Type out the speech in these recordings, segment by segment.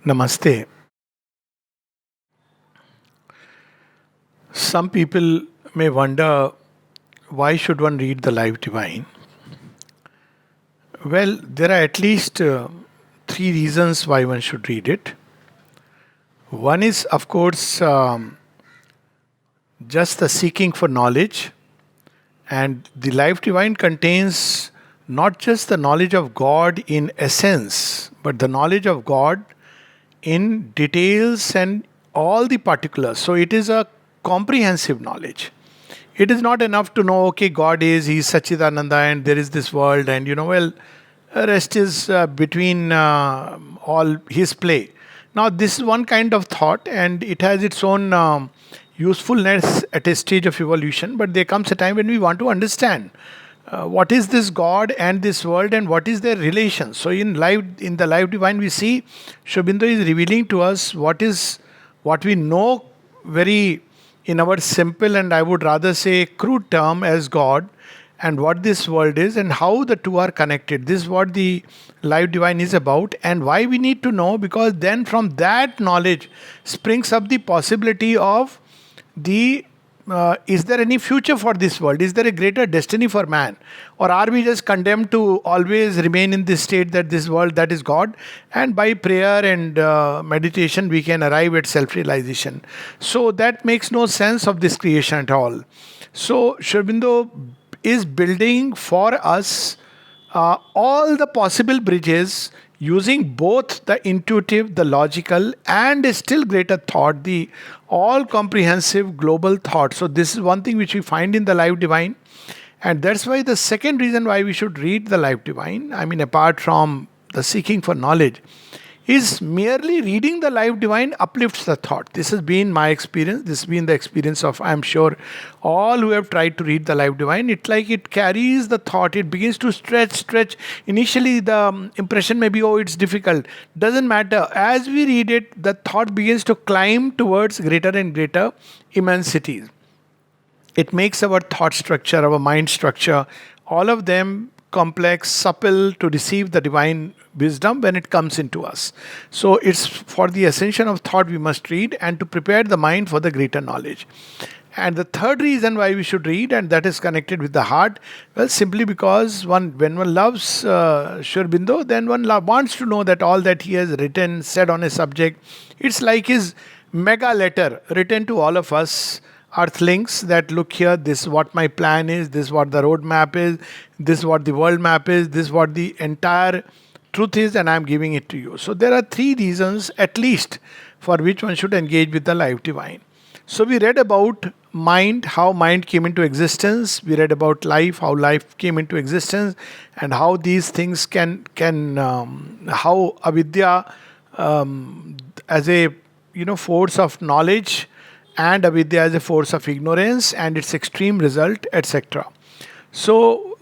Namaste. Some people may wonder, why should one read the Life Divine? Well, there are at least three reasons why one should read it. One is, of course, just the seeking for knowledge, and the Life Divine contains not just the knowledge of God in essence, but the knowledge of God in details and all the particulars. So it is a comprehensive knowledge. It is not enough to know, okay, God is, He is Sachidananda and there is this world, and rest is between all His play. Now, this is one kind of thought, and it has its own usefulness at a stage of evolution, but there comes a time when we want to understand what is this God and this world and what is their relation. So in the Life Divine we see Sri Aurobindo is revealing to us what we know very in our simple, and I would rather say crude term, as God, and what this world is and how the two are connected. This is what the Life Divine is about, and why we need to know, because then from that knowledge springs up the possibility of the is there any future for this world? Is there a greater destiny for man? Or are we just condemned to always remain in this state that this world, that is God, and by prayer and meditation we can arrive at self-realization? So that makes no sense of this creation at all. So Sri Aurobindo is building for us all the possible bridges, using both the intuitive, the logical, and a still greater thought, the all comprehensive global thought. So, this is one thing which we find in the Life Divine, and that's why the second reason why we should read the Life Divine, I mean, apart from the seeking for knowledge, is merely reading the Life Divine uplifts the thought. This has been my experience. This has been the experience of, I'm sure, all who have tried to read the Life Divine. It's like it carries the thought. It begins to stretch. Initially, the impression may be, oh, it's difficult. Doesn't matter. As we read it, the thought begins to climb towards greater and greater immensities. It makes our thought structure, our mind structure, all of them complex, supple to receive the divine wisdom when it comes into us. So it's for the ascension of thought we must read, and to prepare the mind for the greater knowledge. And the third reason why we should read, and that is connected with the heart, well, simply because when one loves Sri Aurobindo, then one wants to know that all that he has written, said on a subject, it's like his mega letter written to all of us earthlings, that look here, this is what my plan is, this is what the roadmap is, this is what the world map is, this is what the entire truth is, and I am giving it to you. So there are three reasons at least for which one should engage with the Life Divine. So we read about mind, how mind came into existence. We read about life, how life came into existence, and how these things can how avidya as a force of knowledge, and avidya as a force of ignorance and its extreme result, etc. So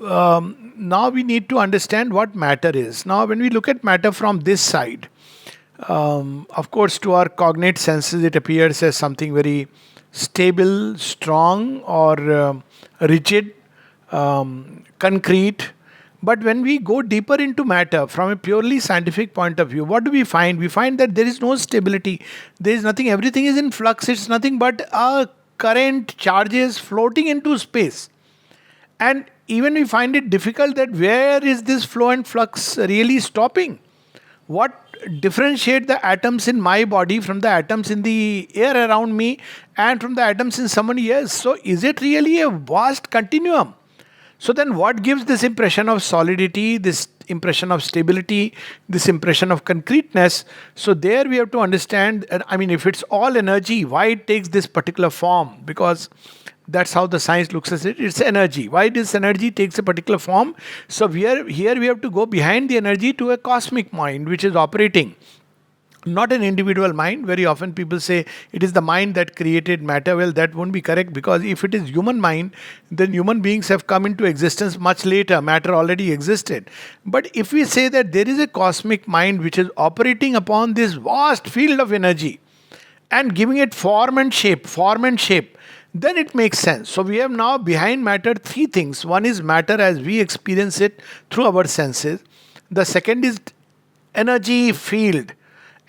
now we need to understand what matter is. Now, when we look at matter from this side, of course, to our cognate senses, it appears as something very stable, strong, or rigid, concrete. But when we go deeper into matter from a purely scientific point of view, what do we find? We find that there is no stability. There is nothing. Everything is in flux. It's nothing but current charges floating into space. And even we find it difficult that where is this flow and flux really stopping? What differentiate the atoms in my body from the atoms in the air around me and from the atoms in somebody else? So is it really a vast continuum? So then what gives this impression of solidity, this impression of stability, this impression of concreteness? So there we have to understand, if it's all energy, why it takes this particular form? Because that's how the science looks at it. It's energy. Why this energy takes a particular form? So here we have to go behind the energy to a cosmic mind which is operating. Not an individual mind. Very often people say it is the mind that created matter. Well, that won't be correct, because if it is human mind, then human beings have come into existence much later. Matter already existed. But if we say that there is a cosmic mind which is operating upon this vast field of energy and giving it form and shape, then it makes sense. So we have now behind matter three things. One is matter as we experience it through our senses. The second is energy field.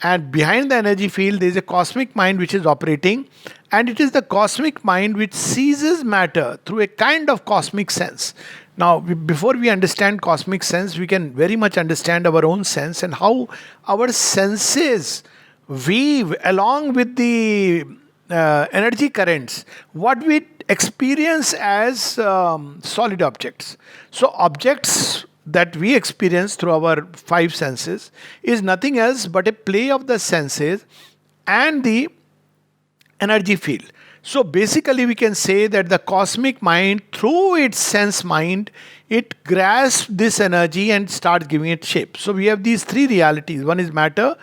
And behind the energy field, there is a cosmic mind which is operating, and it is the cosmic mind which seizes matter through a kind of cosmic sense. Now, before we understand cosmic sense, we can very much understand our own sense and how our senses weave along with the energy currents what we experience as solid objects. So, objects that we experience through our five senses is nothing else but a play of the senses and the energy field. So basically, we can say that the cosmic mind, through its sense mind, it grasps this energy and starts giving it shape. So we have these three realities. One is matter,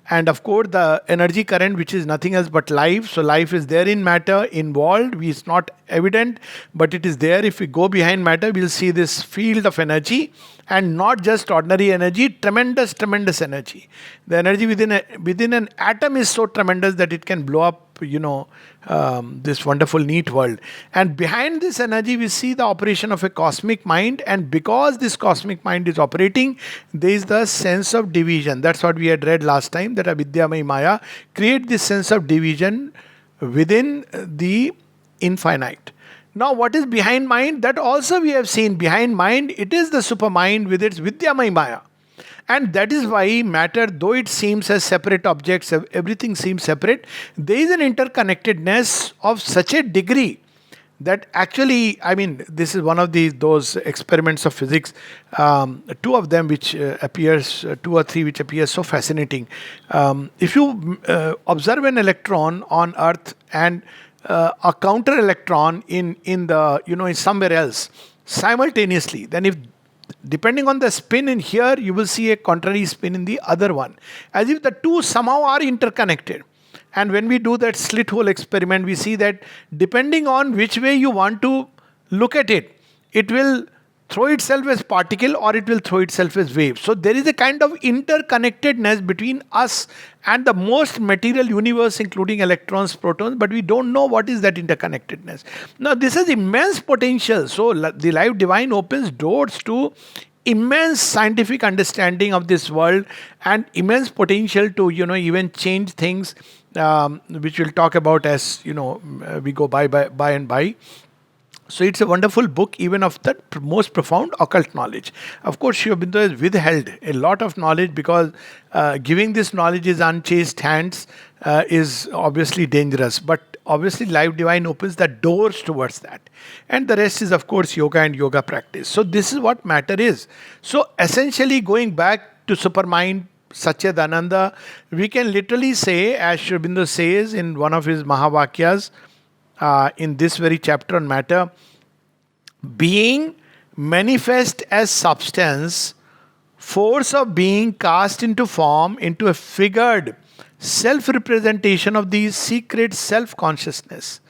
and of course the energy current, which is nothing else but life. So life is there in matter, involved. It's not evident, but it is there. If we go behind matter, we'll see this field of energy, and not just ordinary energy, tremendous energy. The energy within an atom is so tremendous that it can blow up, this wonderful neat world. And behind this energy, we see the operation of a cosmic mind. And because this cosmic mind is operating, there is the sense of division. That's what we had read last time, that avidyamaya maya create this sense of division within the infinite. Now, what is behind mind? That also we have seen. Behind mind, it is the supermind with its vidyamaya maya. And that is why matter, though it seems as separate objects, everything seems separate, there is an interconnectedness of such a degree that actually, I mean, this is one of those experiments of physics, two of them which appears, two or three which appear so fascinating. If you observe an electron on Earth and a counter electron in somewhere else simultaneously, then if depending on the spin in here, you will see a contrary spin in the other one, as if the two somehow are interconnected. And when we do that slit hole experiment, we see that depending on which way you want to look at it, it will throw itself as particle or it will throw itself as wave. So there is a kind of interconnectedness between us and the most material universe, including electrons, protons, but we don't know what is that interconnectedness. Now this has immense potential. So the Life Divine opens doors to immense scientific understanding of this world and immense potential to even change things, which we'll talk about as we go by and by. So it's a wonderful book, even of the most profound occult knowledge. Of course, Sri Aurobindo has withheld a lot of knowledge because giving this knowledge in unchaste hands is obviously dangerous. But obviously, Life Divine opens the doors towards that. And the rest is, of course, yoga and yoga practice. So this is what matter is. So essentially, going back to Supermind, Satchidananda, we can literally say, as Sri Aurobindo says in one of his Mahavakyas, in this very chapter on matter, being manifest as substance, force of being cast into form, into a figured self-representation of the secret self-consciousness,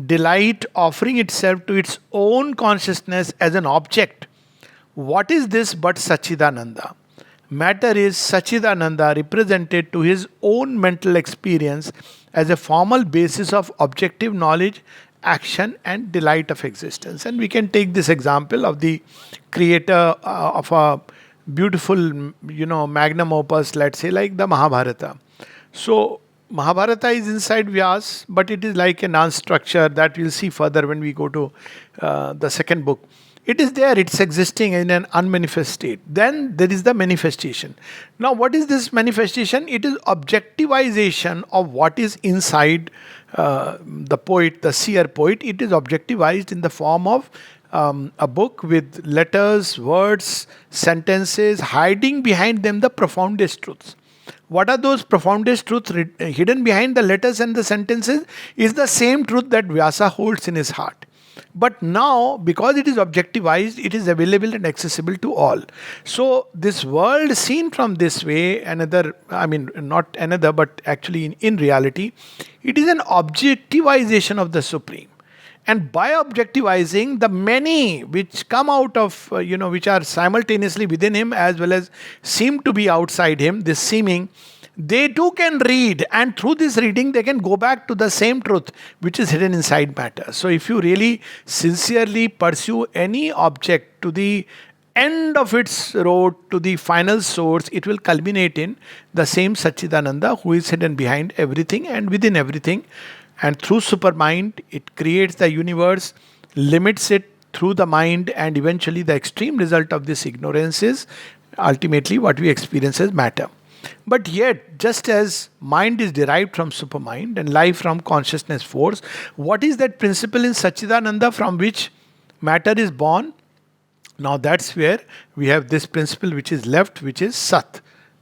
delight offering itself to its own consciousness as an object. What is this but Satchidananda? Matter is Satchidananda represented to his own mental experience as a formal basis of objective knowledge, action, and delight of existence. And we can take this example of the creator of a beautiful, magnum opus, let's say, like the Mahabharata. So, Mahabharata is inside Vyas, but it is like a non-structure that we'll see further when we go to the second book. It is there, it's existing in an unmanifest state. Then there is the manifestation. Now, what is this manifestation? It is objectivization of what is inside the poet, the seer poet. It is objectivized in the form of a book with letters, words, sentences, hiding behind them the profoundest truths. What are those profoundest truths hidden behind the letters and the sentences? Is the same truth that Vyasa holds in his heart. But now, because it is objectivized, it is available and accessible to all. So, this world seen from this way, not another, but actually in reality, it is an objectivization of the Supreme. And by objectivizing the many which come out of, which are simultaneously within him as well as seem to be outside him, this seeming, they too can read, and through this reading they can go back to the same truth which is hidden inside matter. So if you really sincerely pursue any object to the end of its road to the final source, it will culminate in the same Satchidananda who is hidden behind everything and within everything. And through supermind, it creates the universe, limits it through the mind, and eventually the extreme result of this ignorance is ultimately what we experience as matter. But yet, just as mind is derived from supermind and life from consciousness force, what is that principle in Satchidananda from which matter is born? Now that's where we have this principle which is left, which is Sat,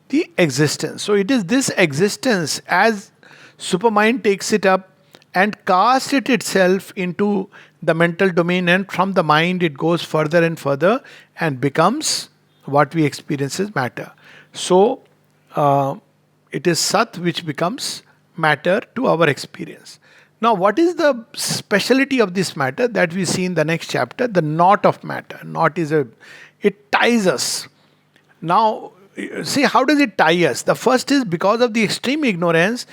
the existence. So it is this existence, as supermind takes it up and casts it itself into the mental domain, and from the mind it goes further and further and becomes what we experience as matter. So it is Sat which becomes matter to our experience. Now, what is the speciality of this matter that we see in the next chapter? The knot of matter. Knot is it ties us. Now, see, how does it tie us? The first is because of the extreme ignorance,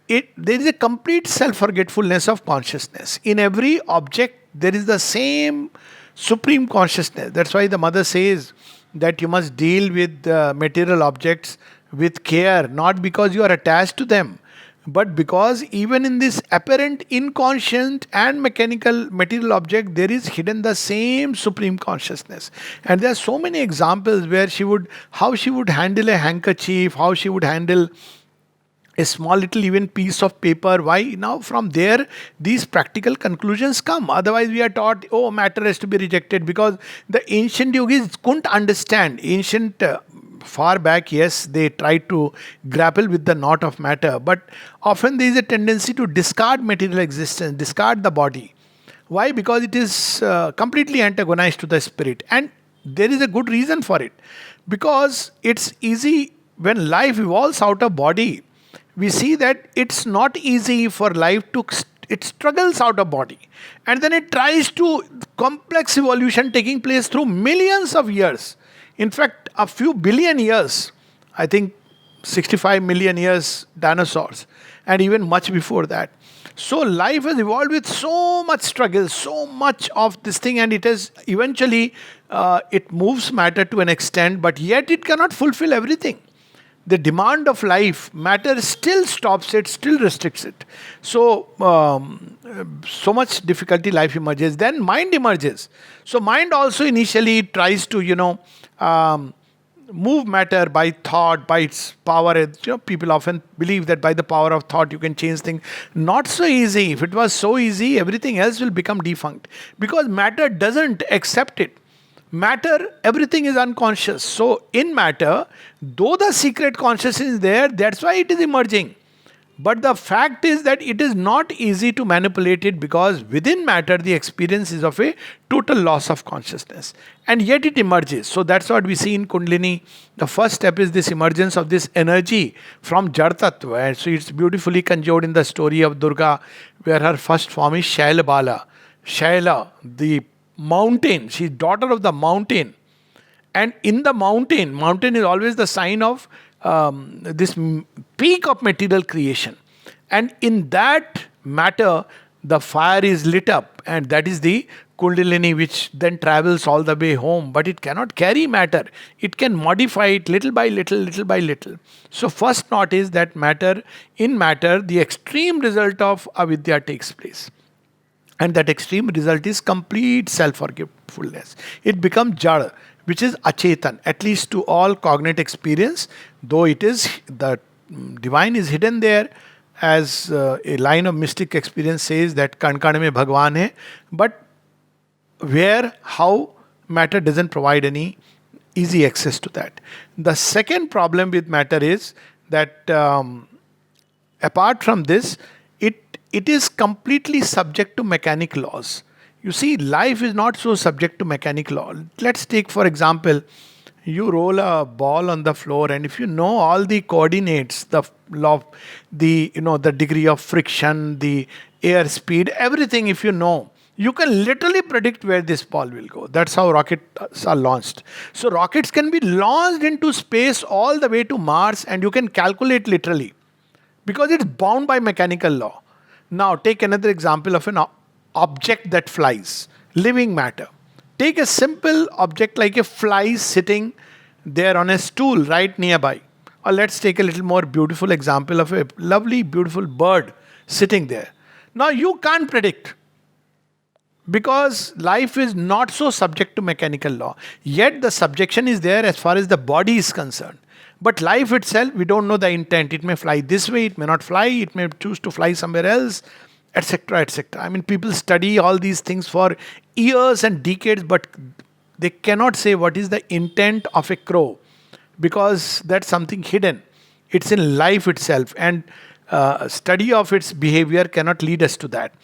there is a complete self-forgetfulness of consciousness. In every object, there is the same supreme consciousness. That's why the mother says that you must deal with material objects with care, not because you are attached to them, but because even in this apparent inconscient and mechanical material object, there is hidden the same supreme consciousness. And there are so many examples where how she would handle a handkerchief, how she would handle a small little even piece of paper. Why? Now from there, these practical conclusions come. Otherwise, we are taught, oh, matter has to be rejected, because the ancient yogis couldn't understand. Far back, yes, they tried to grapple with the knot of matter, but often there is a tendency to discard material existence, discard the body. Why? Because it is completely antagonized to the spirit, and there is a good reason for it. Because it's easy when life evolves out of body. We see that it's not easy for life to, it struggles out of body, and then it tries to complex evolution taking place through millions of years. In fact, a few billion years, I think 65 million years, dinosaurs, and even much before that. So life has evolved with so much struggle, so much of this thing, and it has eventually, it moves matter to an extent, but yet it cannot fulfill everything. The demand of life, matter still stops it, still restricts it. So, so much difficulty life emerges. Then mind emerges. So mind also initially tries to, move matter by thought, by its power. People often believe that by the power of thought you can change things. Not so easy. If it was so easy, everything else will become defunct. Because matter doesn't accept it. Matter, everything is unconscious. So in matter, though the secret consciousness is there, that's why it is emerging. But the fact is that it is not easy to manipulate it, because within matter the experience is of a total loss of consciousness. And yet it emerges. So that's what we see in Kundalini. The first step is this emergence of this energy from Jad Tattva. And so it's beautifully conjured in the story of Durga, where her first form is Shaila Bala. Shaila, the mountain. She's daughter of the mountain. And in the mountain is always the sign of this peak of material creation. And in that matter, the fire is lit up, and that is the Kundalini, which then travels all the way home. But it cannot carry matter. It can modify it little by little, little by little. So first knot is that in matter, the extreme result of avidya takes place. And that extreme result is complete self-forgetfulness. It becomes jada, which is achetan, at least to all cognate experience, though it is, the divine is hidden there, as a line of mystic experience says that kan-kan mein Bhagwan hai, but how matter doesn't provide any easy access to that. The second problem with matter is that apart from this, it is completely subject to mechanic laws. You see, life is not so subject to mechanic law. Let's take, for example, you roll a ball on the floor, and if you know all the coordinates, the law, the degree of friction, the air speed, everything, if you know, you can literally predict where this ball will go. That's how rockets are launched. So rockets can be launched into space all the way to Mars, and you can calculate literally, because it's bound by mechanical law. Now take another example of an object that flies, living matter. Take a simple object like a fly sitting there on a stool right nearby. Or let's take a little more beautiful example of a lovely, beautiful bird sitting there. Now you can't predict, because life is not so subject to mechanical law. Yet the subjection is there as far as the body is concerned. But life itself, we don't know the intent. It may fly this way, it may not fly, it may choose to fly somewhere else, etc. etc. I mean, people study all these things for years and decades, but they cannot say what is the intent of a crow, because that's something hidden. It's in life itself, and study of its behavior cannot lead us to that.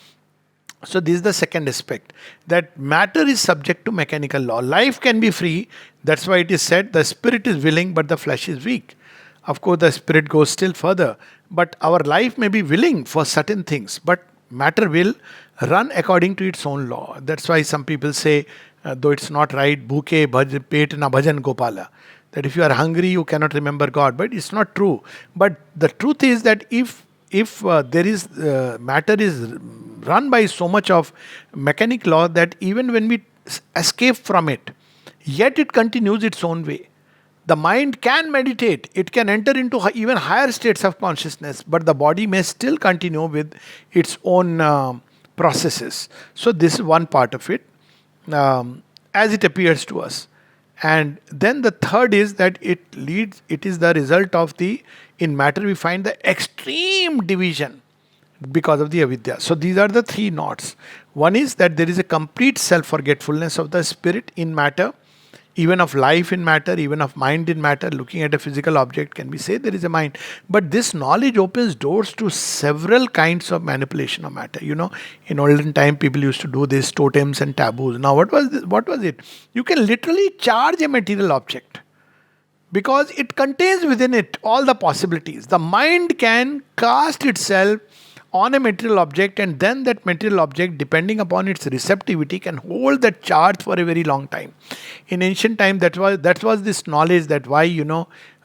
So this is the second aspect, that matter is subject to mechanical law. Life can be free. That's why it is said the spirit is willing but the flesh is weak. Of course, the spirit goes still further. But our life may be willing for certain things, but matter will run according to its own law. That's why some people say, though it's not right, bhuke pet na bhajan gopala. That if you are hungry, you cannot remember God. But it's not true. But the truth is that if there is matter is run by so much of mechanic law, that even when we escape from it, yet it continues its own way. The mind can meditate, it can enter into even higher states of consciousness, but the body may still continue with its own processes. So this is one part of it, as it appears to us. And then the third is that it is the result of in matter we find the extreme division because of the avidya. So these are the three knots. One is that there is a complete self-forgetfulness of the spirit in matter, even of life in matter, even of mind in matter. Looking at a physical object, can we say there is a mind? But this knowledge opens doors to several kinds of manipulation of matter. In olden time, people used to do this totems and taboos. Now, what was it? You can literally charge a material object, because it contains within it all the possibilities. The mind can cast itself on a material object, and then that material object, depending upon its receptivity, can hold that charge for a very long time. In ancient time, that was this knowledge, that why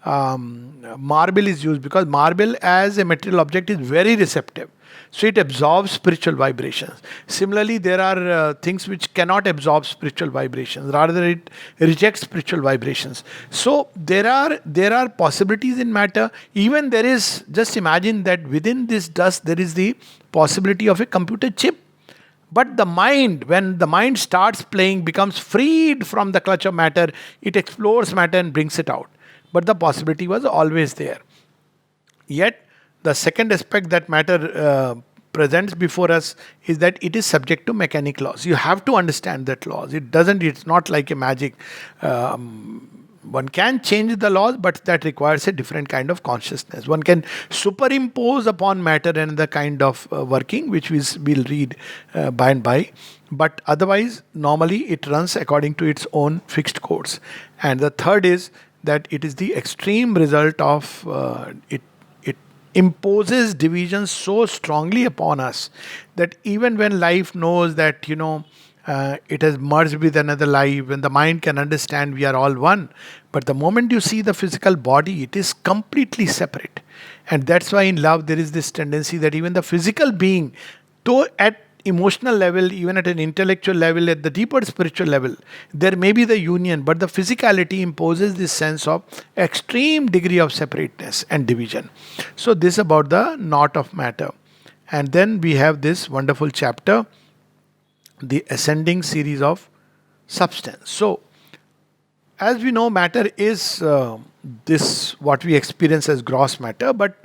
marble is used, because marble as a material object is very receptive. So it absorbs spiritual vibrations. Similarly, there are things which cannot absorb spiritual vibrations. Rather, it rejects spiritual vibrations. So there are possibilities in matter. Even there is, just imagine that within this dust there is the possibility of a computer chip. But the mind, when the mind starts playing, becomes freed from the clutch of matter, it explores matter and brings it out. But the possibility was always there. Yet, the second aspect that matter presents before us is that it is subject to mechanic laws. You have to understand that laws. It's not like a magic. One can change the laws, but that requires a different kind of consciousness. One can superimpose upon matter and the kind of working, which we'll read by and by. But otherwise, normally it runs according to its own fixed course. And the third is that it is the extreme result of it imposes divisions so strongly upon us that even when life knows that it has merged with another life, when the mind can understand we are all one, but the moment you see the physical body, it is completely separate. And that's why in love there is this tendency that even the physical being, though at emotional level, even at an intellectual level, at the deeper spiritual level, there may be the union, but the physicality imposes this sense of extreme degree of separateness and division. So this about the knot of matter. And then we have this wonderful chapter, the ascending series of substance. So as we know, matter is this what we experience as gross matter, but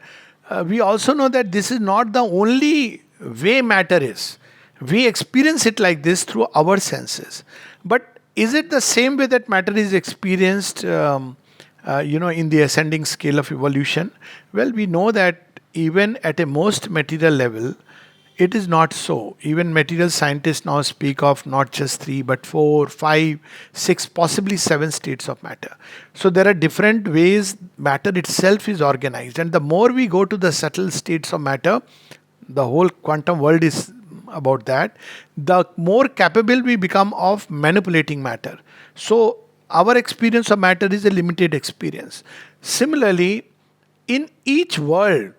we also know that this is not the only way matter is. We experience it like this through our senses. But is it the same way that matter is experienced, in the ascending scale of evolution? Well, we know that even at a most material level, it is not so. Even material scientists now speak of not just 3, but 4, 5, 6, possibly 7 states of matter. So there are different ways matter itself is organized. And the more we go to the subtle states of matter, the whole quantum world is about that, the more capable we become of manipulating matter. So our experience of matter is a limited experience. Similarly, in each world,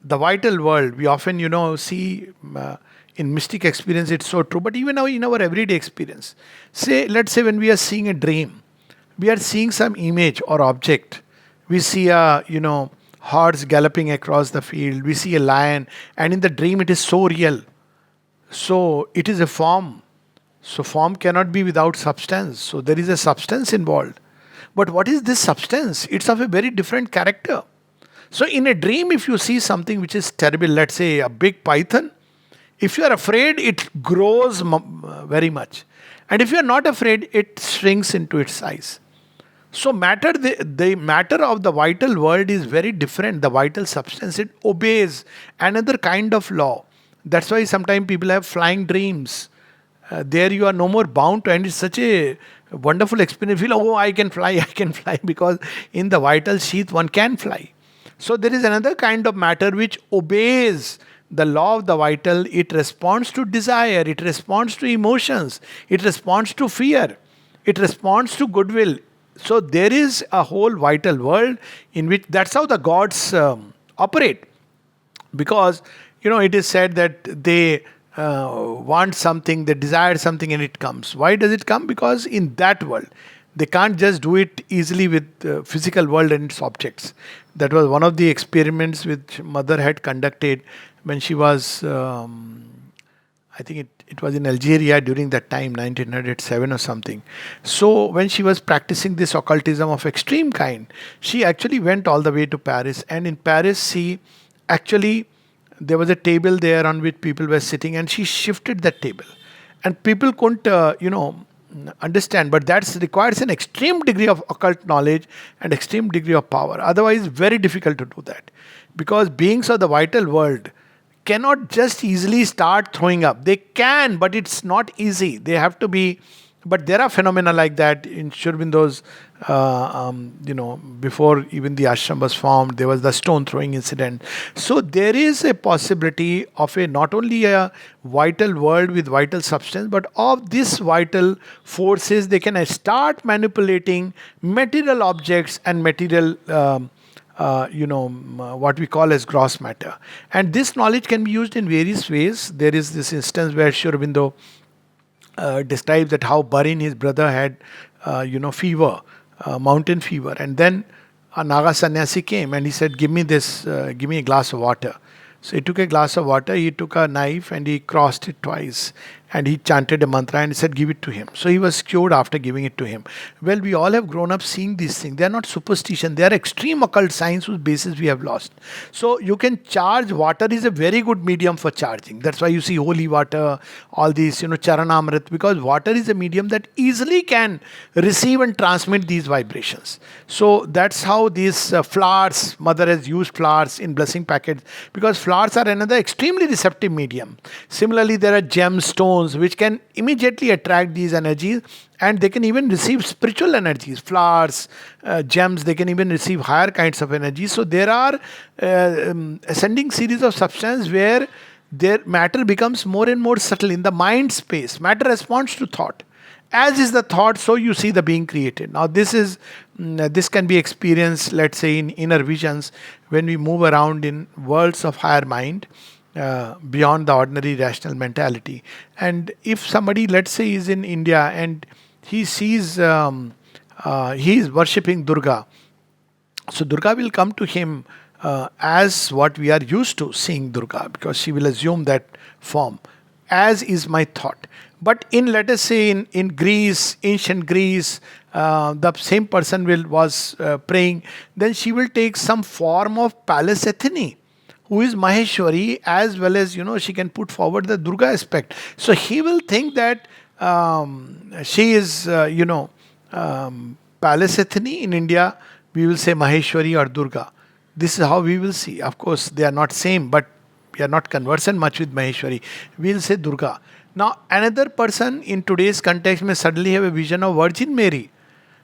the vital world, we often, see In mystic experience, it's so true. But even now in our everyday experience, let's say when we are seeing a dream, we are seeing some image or object. We see a horse galloping across the field. We see a lion, and in the dream it is so real. So it is a form. So form cannot be without substance. So there is a substance involved. But what is this substance? It's of a very different character. So in a dream, if you see something which is terrible, let's say a big python, if you are afraid, it grows very much. And if you are not afraid, it shrinks into its size. So the matter of the vital world is very different. The vital substance, it obeys another kind of law. That's why sometimes people have flying dreams. There you are no more bound to, and it's such a wonderful experience. You feel, oh, I can fly, I can fly, because in the vital sheath one can fly. So there is another kind of matter which obeys the law of the vital. It responds to desire, it responds to emotions, it responds to fear, it responds to goodwill. So there is a whole vital world in which that's how the gods operate. Because it is said that they want something, they desire something, and it comes. Why does it come? Because in that world they can't just do it easily with the physical world and its objects. That was one of the experiments which mother had conducted when she was, I think it was in Algeria during that time, 1907 or something. So when she was practicing this occultism of extreme kind, she actually went all the way to Paris. And in Paris, she actually, there was a table there on which people were sitting, and she shifted that table. And people couldn't, understand, but that requires an extreme degree of occult knowledge and extreme degree of power. Otherwise, very difficult to do that. Because beings of the vital world cannot just easily start throwing up. They can, but it's not easy. They have to be. But there are phenomena like that in Sri Aurobindo's, before even the ashram was formed, there was the stone throwing incident. So there is a possibility of not only a vital world with vital substance, but of this vital forces, they can start manipulating material objects and material, what we call as gross matter. And this knowledge can be used in various ways. There is this instance where Sri Aurobindo describes that how Barin, his brother, had fever, mountain fever, and then a Naga sannyasi came and he said, give me a glass of water. So he took a glass of water, he took a knife and he crossed it twice, and he chanted a mantra and he said, give it to him. So he was cured after giving it to him. Well, we all have grown up seeing these things. They are not superstition, they are extreme occult science whose basis we have lost. So you can charge. Water is a very good medium for charging. That's why you see holy water, all these, charanamrit, because water is a medium that easily can receive and transmit these vibrations. So that's how these flowers, mother has used flowers in blessing packets, because flowers are another extremely receptive medium. Similarly, there are gemstones which can immediately attract these energies, and they can even receive spiritual energies. Flowers, gems, they can even receive higher kinds of energy. So there are ascending series of substances where their matter becomes more and more subtle in the mind space. Matter responds to thought. As is the thought, so you see the being created. Now this can be experienced, let's say, in inner visions, when we move around in worlds of higher mind, beyond the ordinary rational mentality. And if somebody, let's say, is in India and he sees he is worshipping Durga, so Durga will come to him as what we are used to seeing Durga, because she will assume that form, as is my thought. But in, let us say, in Greece, ancient Greece, the same person was praying, then she will take some form of Pallas Athene, who is Maheshwari, as well as, she can put forward the Durga aspect. So he will think that she is, Pallas Athene. In India, we will say Maheshwari or Durga. This is how we will see. Of course, they are not same, but we are not conversant much with Maheshwari. We will say Durga. Now, another person in today's context may suddenly have a vision of Virgin Mary.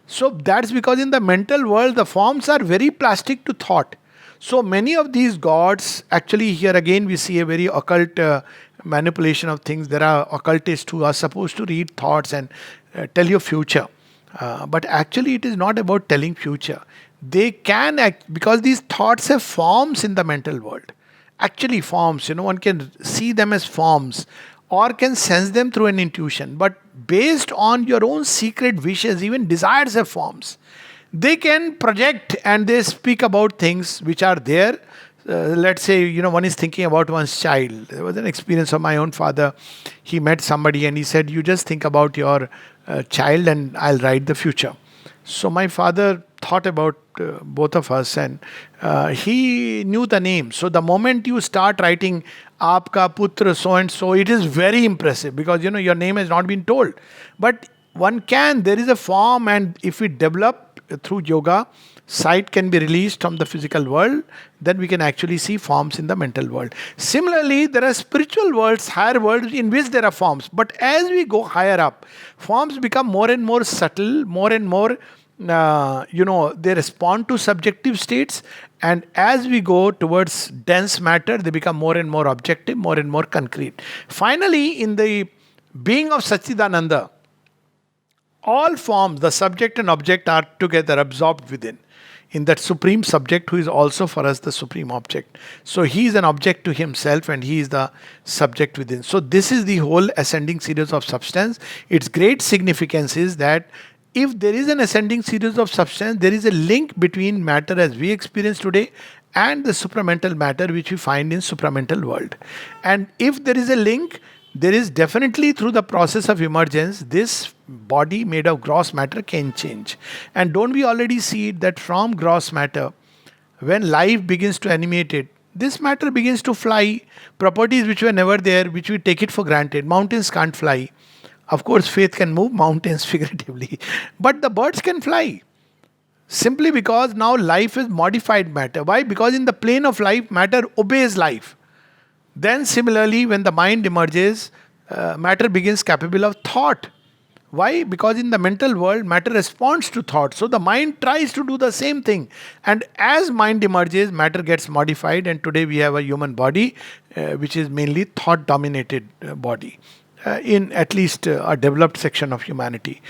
So that's because in the mental world, the forms are very plastic to thought. So many of these gods, actually here again we see a very occult manipulation of things. There are occultists who are supposed to read thoughts and tell you future. But actually it is not about telling future. They can act, because these thoughts have forms in the mental world. actually forms. One can see them as forms or can sense them through an intuition. But based on your own secret wishes, even desires have forms. They can project and they speak about things which are there. Let's say, one is thinking about one's child. There was an experience of my own father. He met somebody and he said, "You just think about your child and I'll write the future." So my father thought about both of us, and he knew the name. So the moment you start writing Aapka Putra so and so, it is very impressive because your name has not been told. But there is a form, and if we develop through yoga, sight can be released from the physical world, then we can actually see forms in the mental world. Similarly, there are spiritual worlds, higher worlds in which there are forms. But as we go higher up, forms become more and more subtle, more and more, they respond to subjective states. And as we go towards dense matter, they become more and more objective, more and more concrete. Finally, in the being of Satchidananda, all forms, the subject and object, are together absorbed within, in that supreme subject who is also for us the supreme object. So he is an object to himself and he is the subject within. So this is the whole ascending series of substance. Its great significance is that if there is an ascending series of substance, there is a link between matter as we experience today and the supramental matter which we find in supramental world. And if there is a link, there is definitely, through the process of emergence, this body made of gross matter can change. And don't we already see it that from gross matter, when life begins to animate it, this matter begins to fly. Properties which were never there, which we take it for granted. Mountains can't fly. Of course, faith can move mountains figuratively. But the birds can fly. Simply because now life is modified matter. Why? Because in the plane of life, matter obeys life. Then similarly, when the mind emerges, matter begins capable of thought. Why? Because in the mental world, matter responds to thought. So the mind tries to do the same thing. And as mind emerges, matter gets modified. And today we have a human body, which is mainly thought-dominated body, in at least a developed section of humanity.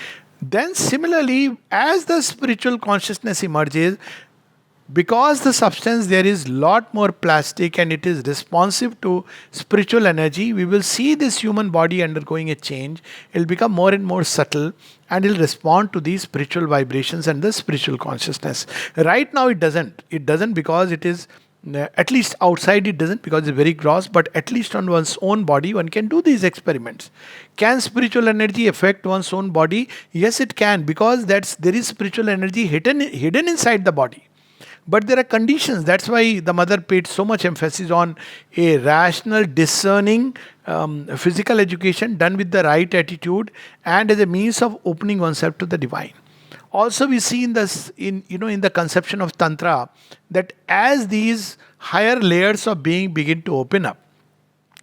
Then similarly, as the spiritual consciousness emerges, because the substance there is lot more plastic and it is responsive to spiritual energy, we will see this human body undergoing a change. It will become more and more subtle and it will respond to these spiritual vibrations and the spiritual consciousness. Right now it doesn't. It doesn't because it is, at least outside it doesn't because it's very gross, but at least on one's own body one can do these experiments. Can spiritual energy affect one's own body? Yes, it can, because there is spiritual energy hidden inside the body. But there are conditions. That's why the mother paid so much emphasis on a rational, discerning physical education done with the right attitude and as a means of opening oneself to the divine. Also, we see in the conception of Tantra that as these higher layers of being begin to open up,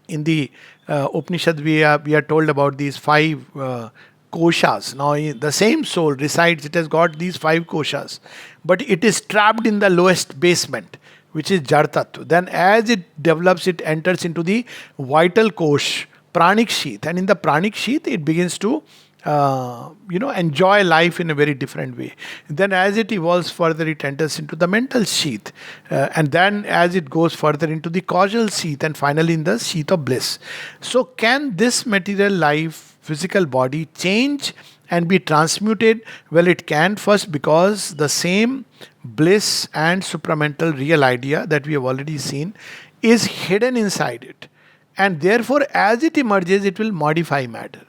in the Upanishad we are told about these 5 koshas. Now, the same soul resides, it has got these 5 koshas, but it is trapped in the lowest basement, which is Jad Tattva. Then, as it develops, it enters into the vital kosh, pranic sheath, and in the pranic sheath, it begins to enjoy life in a very different way. Then, as it evolves further, it enters into the mental sheath, and then, as it goes further into the causal sheath, and finally in the sheath of bliss. So, can this material life, physical body, change and be transmuted? Well, it can, first because the same bliss and supramental real idea that we have already seen is hidden inside it, and therefore as it emerges it will modify matter.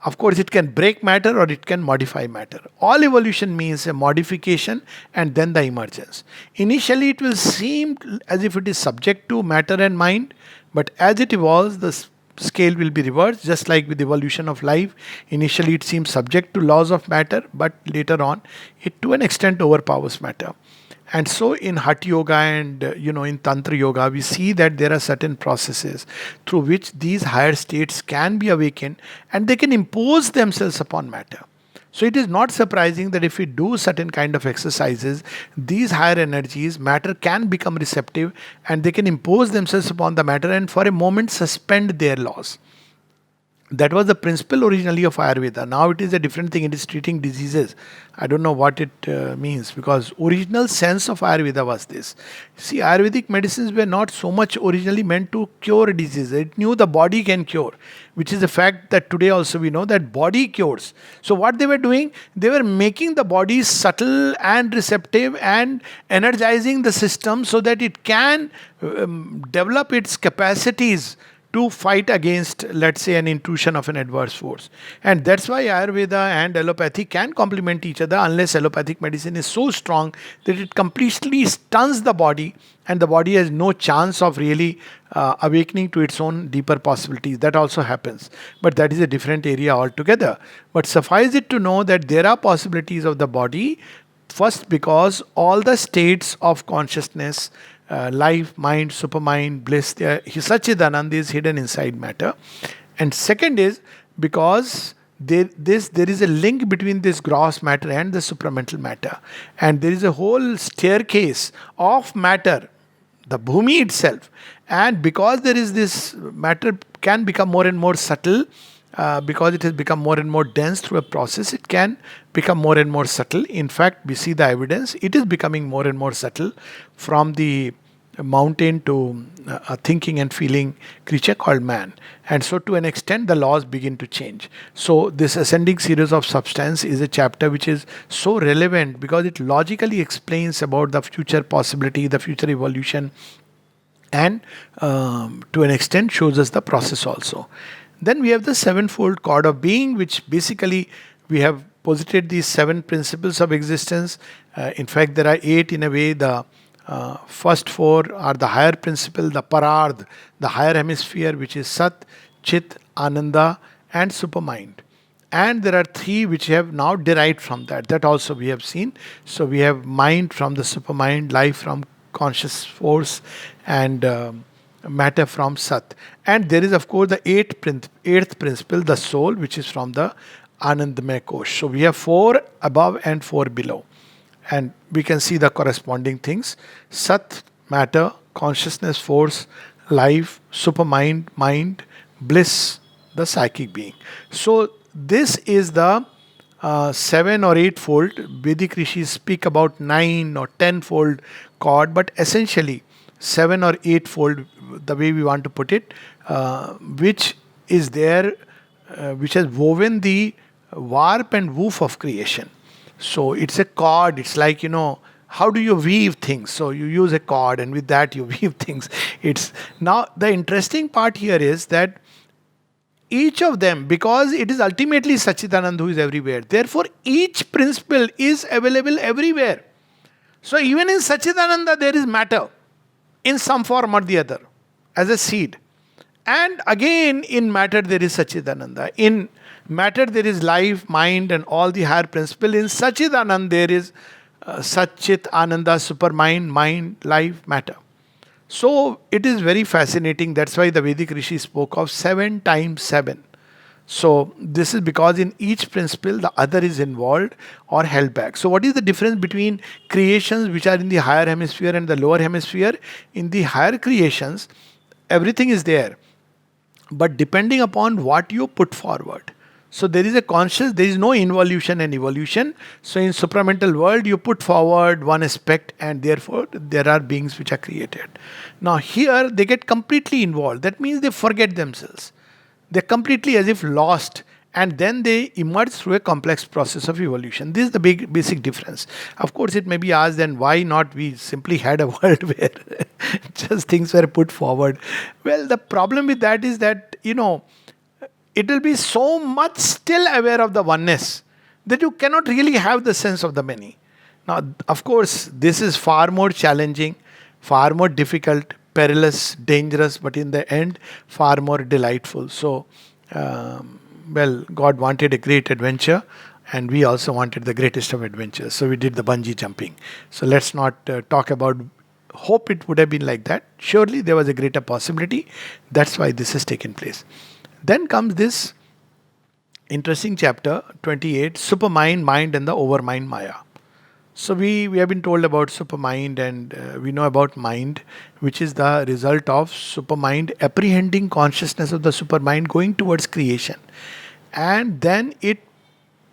Of course, it can break matter or it can modify matter. All evolution means a modification and then the emergence. Initially it will seem as if it is subject to matter and mind, but as it evolves, the scale will be reversed, just like with evolution of life. Initially it seems subject to laws of matter, but later on it to an extent overpowers matter. And so in Hatha Yoga and in Tantra Yoga, we see that there are certain processes through which these higher states can be awakened and they can impose themselves upon matter. So it is not surprising that if we do certain kind of exercises, these higher energies, matter can become receptive and they can impose themselves upon the matter and for a moment suspend their laws. That was the principle originally of Ayurveda. Now it is a different thing. It is treating diseases. I don't know what it means, because original sense of Ayurveda was this. See, Ayurvedic medicines were not so much originally meant to cure diseases. It knew the body can cure, which is the fact that today also we know that body cures. So what they were doing, they were making the body subtle and receptive and energizing the system so that it can develop its capacities to fight against, let's say, an intrusion of an adverse force. And that's why Ayurveda and allopathy can complement each other, unless allopathic medicine is so strong that it completely stuns the body and the body has no chance of really awakening to its own deeper possibilities. That also happens. But that is a different area altogether. But suffice it to know that there are possibilities of the body. First, because all the states of consciousness, life, mind, supermind, bliss, Sachidanand is hidden inside matter. And second is because there is a link between this gross matter and the supramental matter. And there is a whole staircase of matter, the Bhumi itself. And because there is this matter can become more and more subtle, because it has become more and more dense through a process, it can become more and more subtle. In fact, we see the evidence, it is becoming more and more subtle from the mountain to a thinking and feeling creature called man. And so to an extent the laws begin to change. So this ascending series of substance is a chapter which is so relevant because it logically explains about the future possibility, the future evolution, and to an extent shows us the process also. Then we have the sevenfold chord of being, which basically we have posited these seven principles of existence. In fact, there are eight in a way. The first four are the higher principle, the Parardh, the higher hemisphere, which is Sat, Chit, Ananda, and Supermind. And there are three which have now derived from that. That also we have seen. So we have mind from the Supermind, life from conscious force, and matter from Sat. And there is, of course, the eighth principle, the soul, which is from the Anandamaya Kosh. So we have four above and four below. And we can see the corresponding things. Sat, matter, consciousness, force, life, supermind, mind, bliss, the psychic being. So this is the seven or eightfold. Vedic rishis speak about 9 or 10-fold chord, but essentially seven or eightfold, the way we want to put it, which is there, which has woven the warp and woof of creation. So it's a cord. It's like, how do you weave things? So you use a cord and with that you weave things. It's now the interesting part here is that each of them, because it is ultimately Sachidanand who is everywhere, therefore each principle is available everywhere. So even in Sachidananda there is matter in some form or the other as a seed. And again in matter there is Sachidananda. In matter there is life, mind and all the higher principle. In Sachidanand there is Sat, Chit, Ananda, supermind, mind, life, matter. So it is very fascinating. That's why the Vedic Rishi spoke of 7 times 7. So this is because in each principle the other is involved or held back. So what is the difference between creations which are in the higher hemisphere and the lower hemisphere? In the higher creations, everything is there, but depending upon what you put forward. So there is a conscious, there is no involution and evolution. So in supramental world, you put forward one aspect and therefore there are beings which are created. Now here they get completely involved. That means they forget themselves. They're completely as if lost, and then they emerge through a complex process of evolution. This is the big basic difference. Of course, it may be asked then why not we simply had a world where just things were put forward. Well, the problem with that is that, it will be so much still aware of the oneness that you cannot really have the sense of the many. Now, of course, this is far more challenging, far more difficult, perilous, dangerous, but in the end, far more delightful. So, God wanted a great adventure, and we also wanted the greatest of adventures. So we did the bungee jumping. So let's not talk about hope it would have been like that. Surely there was a greater possibility. That's why this has taken place. Then comes this interesting chapter 28, Supermind, Mind and the Overmind Maya. So we have been told about supermind, and we know about mind, which is the result of supermind apprehending consciousness of the supermind going towards creation. And then it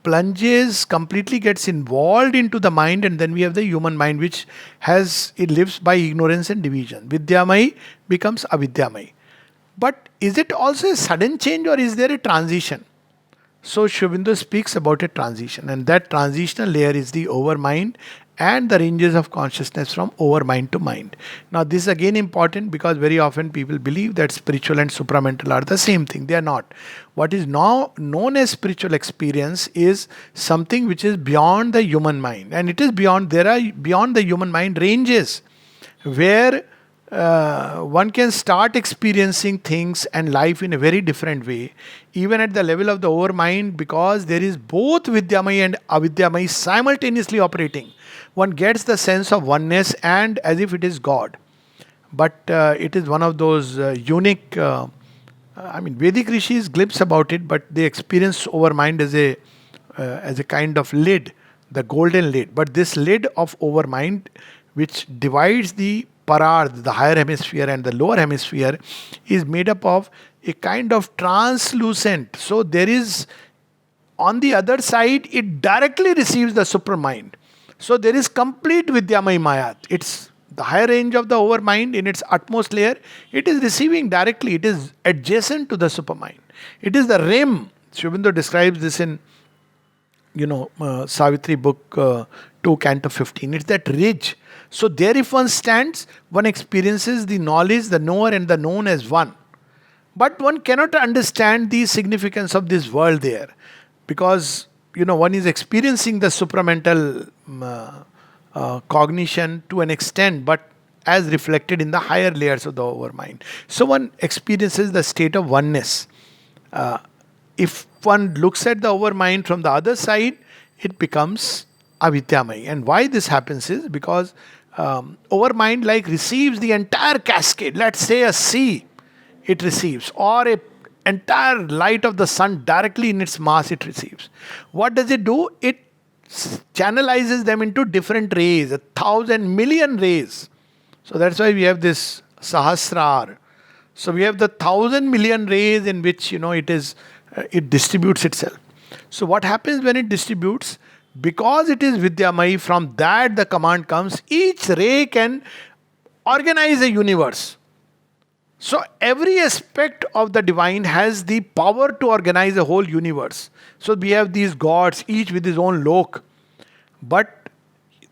plunges, completely gets involved into the mind, and then we have the human mind, which has, it lives by ignorance and division. Vidyamai becomes avidyamai. But is it also a sudden change, or is there a transition? So Sri Aurobindo speaks about a transition, and that transitional layer is the overmind and the ranges of consciousness from overmind to mind. Now, this is again important because very often people believe that spiritual and supramental are the same thing. They are not. What is now known as spiritual experience is something which is beyond the human mind, and it is beyond. There are beyond the human mind ranges where one can start experiencing things and life in a very different way, even at the level of the overmind, because there is both Vidyamai and Avidyamai simultaneously operating. One gets the sense of oneness and as if it is God. But it is one of those unique, Vedic rishis glimpse about it, but they experience overmind as a kind of lid, the golden lid. But this lid of overmind, which divides the parard, the higher hemisphere, and the lower hemisphere, is made up of a kind of translucent. So there is, on the other side, it directly receives the supermind. So there is complete Vidyamai Mayat. It's the higher range of the overmind in its utmost layer. It is receiving directly. It is adjacent to the supermind. It is the rim. Sri Aurobindo describes this in Savitri book 2, Canto 15. It's that ridge. So there if one stands, one experiences the knowledge, the knower and the known as one. But one cannot understand the significance of this world there. Because, one is experiencing the supramental cognition to an extent, but as reflected in the higher layers of the overmind. So one experiences the state of oneness. If one looks at the overmind from the other side, it becomes avidyamai. And why this happens is because overmind receives the entire cascade. Let's say a sea, it receives, or a entire light of the sun directly in its mass it receives. What does it do? It channelizes them into different rays, 1,000 million rays. So that's why we have this sahasrar. So we have the 1,000 million rays in which it distributes itself. So what happens when it distributes? Because it is Vidyamai, from that the command comes, each ray can organize a universe. So every aspect of the divine has the power to organize a whole universe. So we have these gods, each with his own lok. But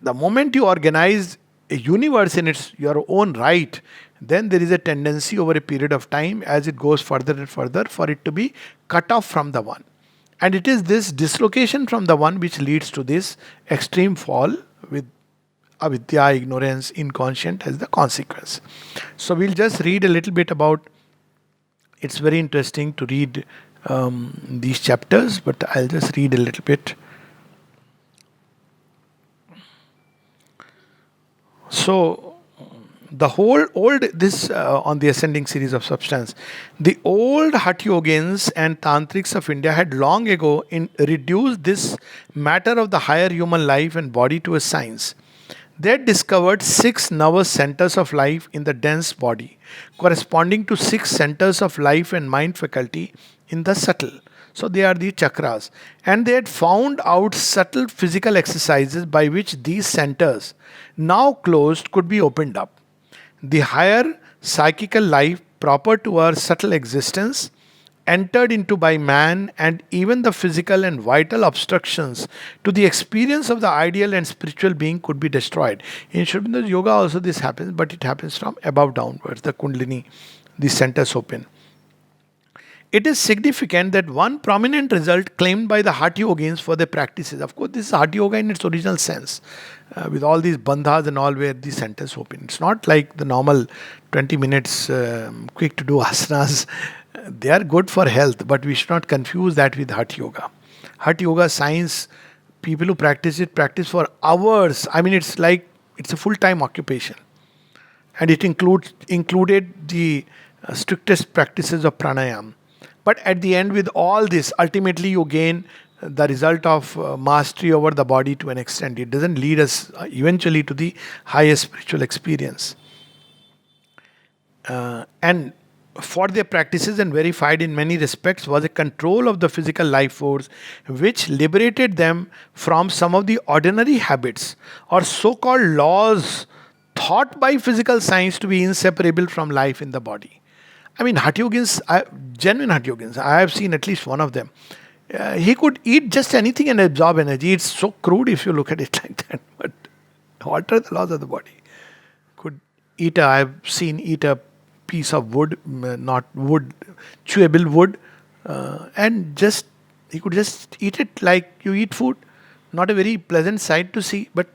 the moment you organize a universe in your own right, then there is a tendency over a period of time, as it goes further and further, for it to be cut off from the one. And it is this dislocation from the one which leads to this extreme fall with avidya, ignorance, inconscient as the consequence. So we'll just read a little bit about, it's very interesting to read these chapters, but I'll just read a little bit. So the whole old, this on the ascending series of substance, the old Hatha Yogins and Tantrics of India had long ago reduced this matter of the higher human life and body to a science. They had discovered 6 nervous centers of life in the dense body, corresponding to 6 centers of life and mind faculty in the subtle. So they are the chakras. And they had found out subtle physical exercises by which these centers, now closed, could be opened up. The higher psychical life proper to our subtle existence, entered into by man, and even the physical and vital obstructions to the experience of the ideal and spiritual being could be destroyed. In Sri Aurobindo's yoga also this happens, but it happens from above downwards, the kundalini, the centers open. It is significant that one prominent result claimed by the Hatha Yogins for their practices, of course this is Hatha Yoga in its original sense, with all these bandhas and all where the centers open. It's not like the normal 20 minutes quick to do asanas. They are good for health, but we should not confuse that with Hatha Yoga. Hatha Yoga science, people who practice it practice for hours. It's a full-time occupation. And it included the strictest practices of pranayam. But at the end, with all this, ultimately you gain the result of mastery over the body to an extent. It doesn't lead us eventually to the highest spiritual experience. And for their practices and verified in many respects was a control of the physical life force which liberated them from some of the ordinary habits or so-called laws thought by physical science to be inseparable from life in the body. I mean, Hatha Yogins, genuine Hatha Yogins, I have seen at least one of them. He could eat just anything and absorb energy. It's so crude if you look at it like that, but alter the laws of the body. Could eat I've seen eat a piece of wood, not wood, chewable wood, and just he could just eat it like you eat food. Not a very pleasant sight to see, but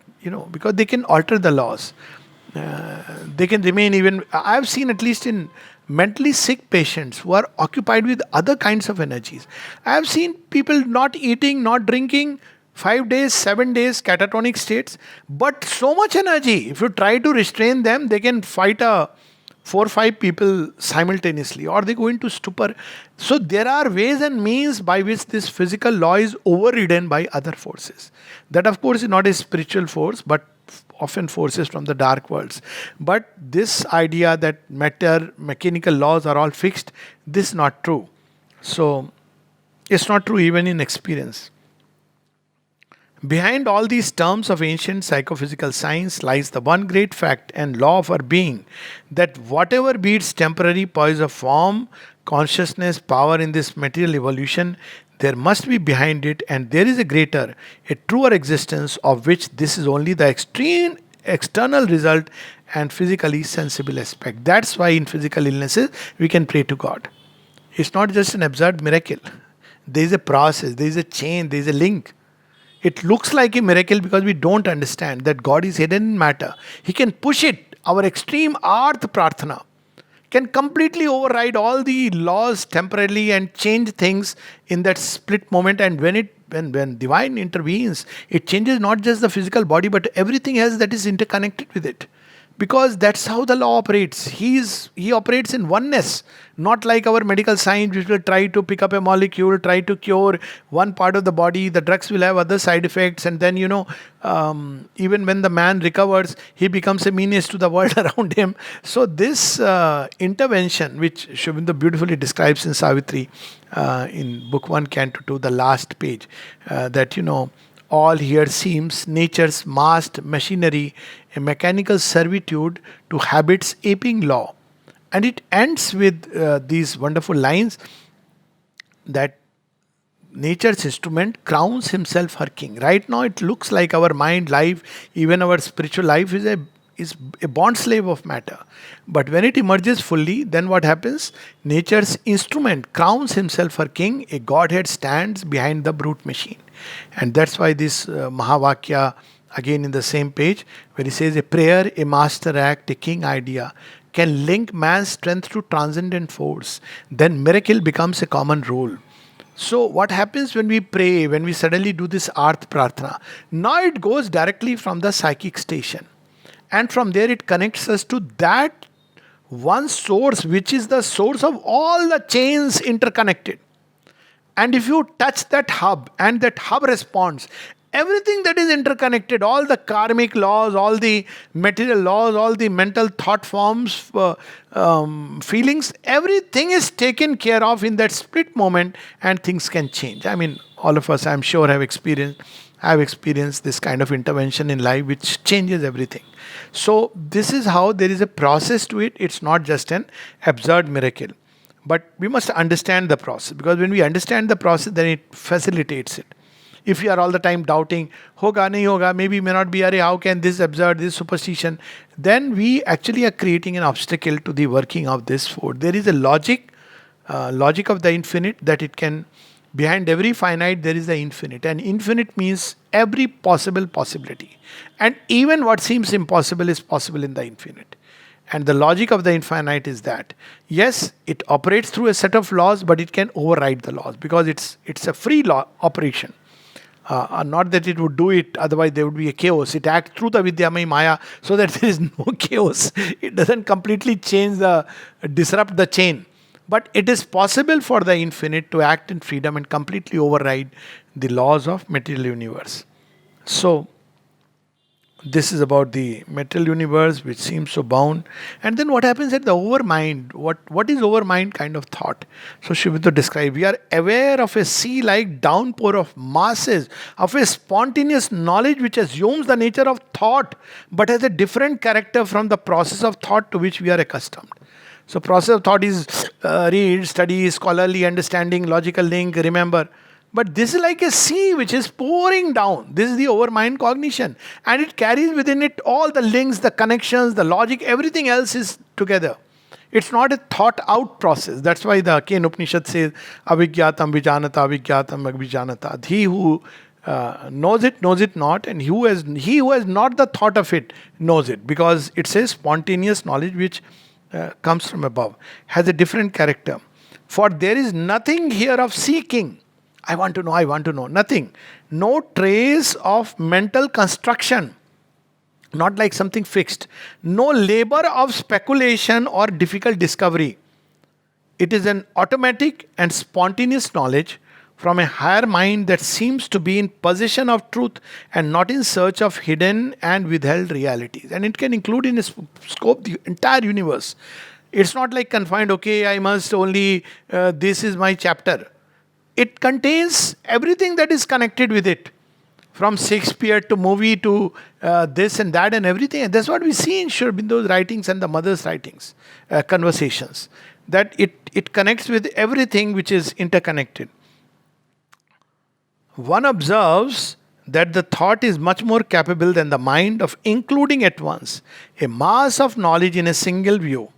because they can alter the laws. They can remain even. I've seen at least in mentally sick patients who are occupied with other kinds of energies. I have seen people not eating, not drinking, 5 days, 7 days, catatonic states, but so much energy. If you try to restrain them, they can fight 4 or 5 people simultaneously, or they go into stupor. So there are ways and means by which this physical law is overridden by other forces. That, of course, is not a spiritual force, but often forces from the dark worlds. But this idea that matter, mechanical laws are all fixed, this is not true. So it's not true even in experience. Behind all these terms of ancient psychophysical science lies the one great fact and law of our being, that whatever be its temporary poise of form, consciousness, power in this material evolution, there must be behind it, and there is a greater, a truer existence of which this is only the extreme external result and physically sensible aspect. That's why in physical illnesses we can pray to God. It's not just an absurd miracle. There is a process, there is a chain, there is a link. It looks like a miracle because we don't understand that God is hidden in matter. He can push it. Our extreme arth prarthana can completely override all the laws temporarily and change things in that split moment. And when divine intervenes, it changes not just the physical body but everything else that is interconnected with it. Because that's how the law operates. He operates in oneness, not like our medical science, which will try to pick up a molecule, try to cure one part of the body. The drugs will have other side effects, and then even when the man recovers, he becomes a menace to the world around him. So this intervention, which Sri Aurobindo beautifully describes in Savitri, in Book 1, Canto 2, the last page, that all here seems nature's massed machinery, a mechanical servitude to habit's aping law. And it ends with these wonderful lines that nature's instrument crowns himself her king. Right now it looks like our mind life, even our spiritual life is a bond slave of matter. But when it emerges fully, then what happens? Nature's instrument crowns himself her king. A godhead stands behind the brute machine. And that's why this Mahavakya, again in the same page, where he says, a prayer, a master act, a king idea can link man's strength to transcendent force. Then miracle becomes a common rule. So what happens when we pray, when we suddenly do this Arth Prarthana? Now it goes directly from the psychic station. And from there it connects us to that one source, which is the source of all the chains interconnected. And if you touch that hub and that hub responds, everything that is interconnected, all the karmic laws, all the material laws, all the mental thought forms, feelings, everything is taken care of in that split moment and things can change. I mean, all of us, I'm sure, have experienced this kind of intervention in life which changes everything. So this is how there is a process to it. It's not just an absurd miracle. But we must understand the process, because when we understand the process, then it facilitates it. If you are all the time doubting, hoga, nahi hoga, maybe may not be, how can this absurd, this superstition, then we actually are creating an obstacle to the working of this force. There is a logic of the infinite, that it can, behind every finite there is the infinite. And infinite means every possible possibility. And even what seems impossible is possible in the infinite. And the logic of the infinite is that, yes, it operates through a set of laws, but it can override the laws because it's a free law operation. Not that it would do it, otherwise there would be a chaos. It acts through the Vidyamaya Maya so that there is no chaos. It doesn't completely disrupt the chain. But it is possible for the infinite to act in freedom and completely override the laws of material universe. So this is about the material universe which seems so bound. And then what happens at the overmind? What is overmind kind of thought? So Sri Aurobindo described, we are aware of a sea-like downpour of masses, of a spontaneous knowledge which assumes the nature of thought, but has a different character from the process of thought to which we are accustomed. So process of thought is read, study, scholarly understanding, logical link, remember. But this is like a sea which is pouring down. This is the overmind cognition. And it carries within it all the links, the connections, the logic, everything else is together. It's not a thought out process. That's why the Ken Upanishad says, Avijñātam vijanata, avijñātam abhijanata. He who knows it not, and he who has not the thought of it knows it. Because it's a spontaneous knowledge which comes from above, has a different character. For there is nothing here of seeking. I want to know. Nothing. No trace of mental construction. Not like something fixed. No labor of speculation or difficult discovery. It is an automatic and spontaneous knowledge from a higher mind that seems to be in possession of truth and not in search of hidden and withheld realities. And it can include in its scope the entire universe. It's not like confined, okay, I must only, this is my chapter. It contains everything that is connected with it, from Shakespeare to movie to this and that and everything. And that's what we see in Sri Aurobindo's writings and the mother's writings, conversations. That it connects with everything which is interconnected. One observes that the thought is much more capable than the mind of including at once a mass of knowledge in a single view.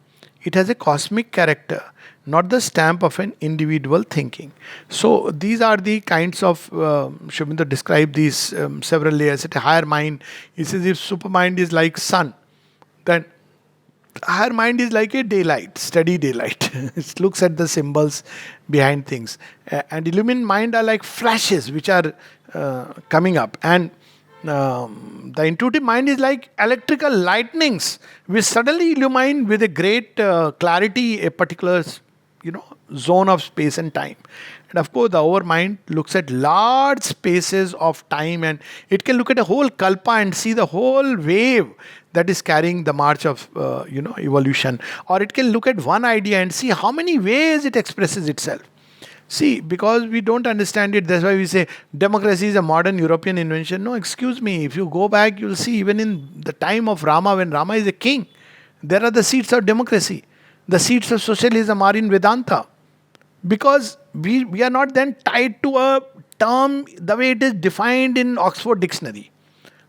It has a cosmic character, not the stamp of an individual thinking. So these are the kinds of, Sri Aurobindo described these several layers. At a higher mind, he says if supermind is like sun, then higher mind is like a daylight, steady daylight. It looks at the symbols behind things. And illumined mind are like flashes which are coming up. And the intuitive mind is like electrical lightnings which suddenly illumine with a great clarity a particular zone of space and time. And of course the overmind looks at large spaces of time, and it can look at a whole kalpa and see the whole wave that is carrying the march of evolution. Or it can look at one idea and see how many ways it expresses itself. See, because we don't understand it, that's why we say democracy is a modern European invention. No, excuse me. If you go back, you'll see even in the time of Rama, when Rama is a king, there are the seeds of democracy. The seeds of socialism are in Vedanta. Because we are not then tied to a term the way it is defined in Oxford Dictionary.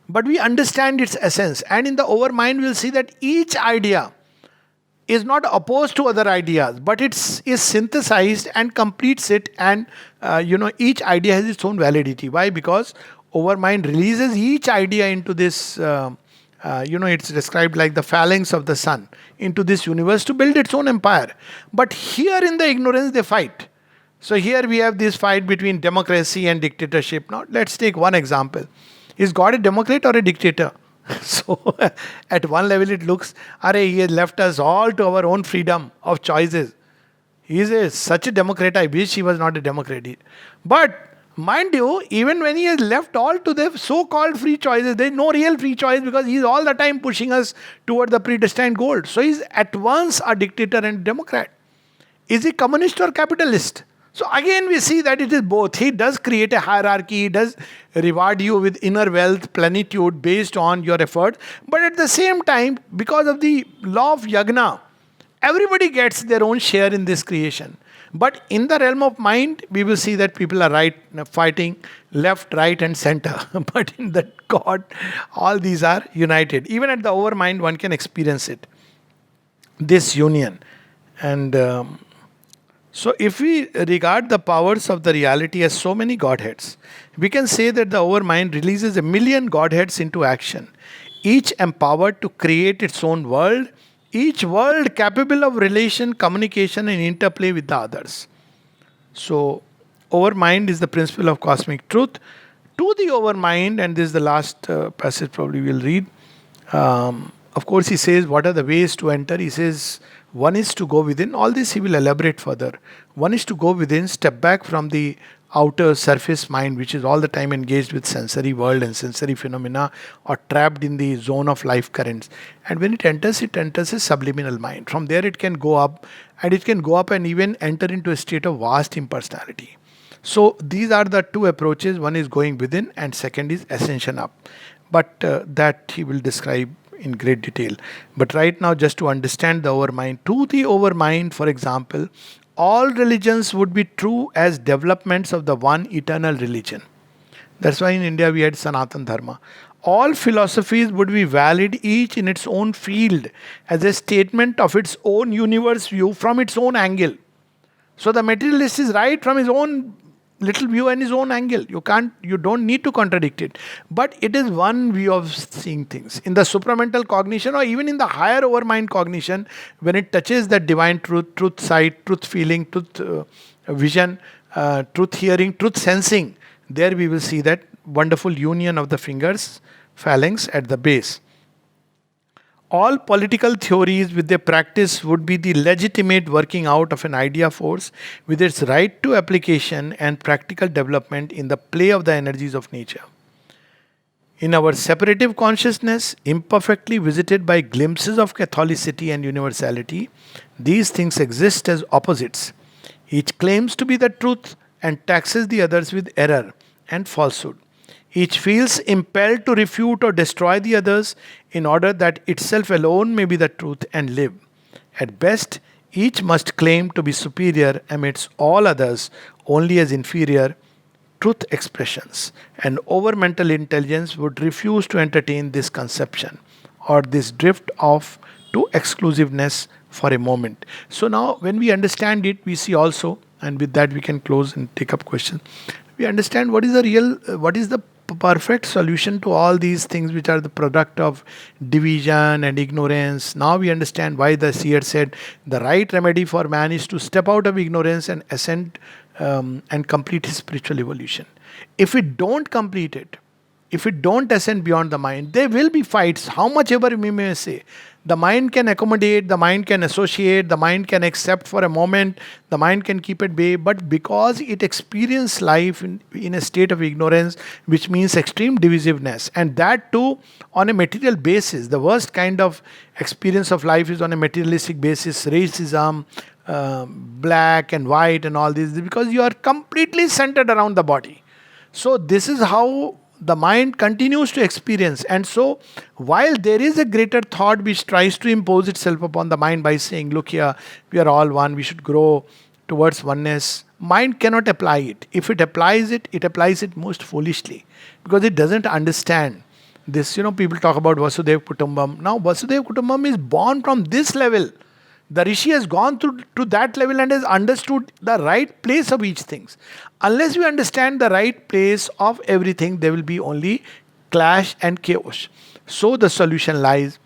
But we understand its essence. And in the overmind, we'll see that each idea is not opposed to other ideas, but is synthesized and completes it, and each idea has its own validity. Why? Because overmind releases each idea into this, it's described like the phalanx of the sun, into this universe to build its own empire. But here in the ignorance they fight. So here we have this fight between democracy and dictatorship. Now let's take one example. Is God a democrat or a dictator? So at one level it looks, he has left us all to our own freedom of choices. He is such a democrat, I wish he was not a democrat. But mind you, even when he has left all to the so-called free choices, there is no real free choice, because he is all the time pushing us toward the predestined goal. So he is at once a dictator and democrat. Is he communist or capitalist? So again we see that it is both. He does create a hierarchy, he does reward you with inner wealth, plenitude based on your effort. But at the same time, because of the law of yagna, everybody gets their own share in this creation. But in the realm of mind, we will see that people are fighting left, right and center. But in the God, all these are united. Even at the overmind, one can experience it. This union. And so if we regard the powers of the reality as so many Godheads, we can say that the overmind releases 1,000,000 Godheads into action, each empowered to create its own world, each world capable of relation, communication and interplay with the others. So overmind is the principle of cosmic truth. To the overmind, and this is the last passage probably we'll read. Of course he says, what are the ways to enter? He says, one is to go within. All this he will elaborate further. One is to go within, step back from the outer surface mind, which is all the time engaged with sensory world and sensory phenomena, or trapped in the zone of life currents. And when it enters a subliminal mind. From there it can go up, and it can go up and even enter into a state of vast impersonality. So these are the two approaches. One is going within, and second is ascension up. But that he will describe in great detail. But right now, just to understand the overmind, to the overmind, for example, all religions would be true as developments of the one eternal religion. That's why in India we had Sanatan Dharma. All philosophies would be valid, each in its own field, as a statement of its own universe view from its own angle. So the materialist is right from his own little view and his own angle. You don't need to contradict it. But it is one view of seeing things. In the supramental cognition, or even in the higher overmind cognition, when it touches that divine truth, truth sight, truth feeling, truth vision, truth hearing, truth sensing, there we will see that wonderful union of the fingers, phalanx at the base. All political theories with their practice would be the legitimate working out of an idea force with its right to application and practical development in the play of the energies of nature. In our separative consciousness, imperfectly visited by glimpses of Catholicity and universality, these things exist as opposites. Each claims to be the truth and taxes the others with error and falsehood. Each feels impelled to refute or destroy the others in order that itself alone may be the truth and live. At best, each must claim to be superior amidst all others only as inferior truth expressions. And over mental intelligence would refuse to entertain this conception or this drift off to exclusiveness for a moment. So now, when we understand it, we see also, and with that we can close and take up questions. We understand what is the perfect solution to all these things which are the product of division and ignorance. Now we understand why the seer said the right remedy for man is to step out of ignorance and ascend and complete his spiritual evolution. If we don't complete it, if we don't ascend beyond the mind, there will be fights, how much ever we may say. The mind can accommodate, the mind can associate, the mind can accept for a moment, the mind can keep at bay, but because it experiences life in a state of ignorance, which means extreme divisiveness, and that too on a material basis. The worst kind of experience of life is on a materialistic basis, racism, black and white and all this, because you are completely centered around the body. So this is how the mind continues to experience. And so, while there is a greater thought which tries to impose itself upon the mind by saying, look here, we are all one, we should grow towards oneness, mind cannot apply it. If it applies it, it applies it most foolishly, because it doesn't understand this. People talk about Vasudhaiva Kutumbam. Now, Vasudhaiva Kutumbam is born from this level. The Rishi has gone through to that level and has understood the right place of each thing. Unless we understand the right place of everything, there will be only clash and chaos. So the solution lies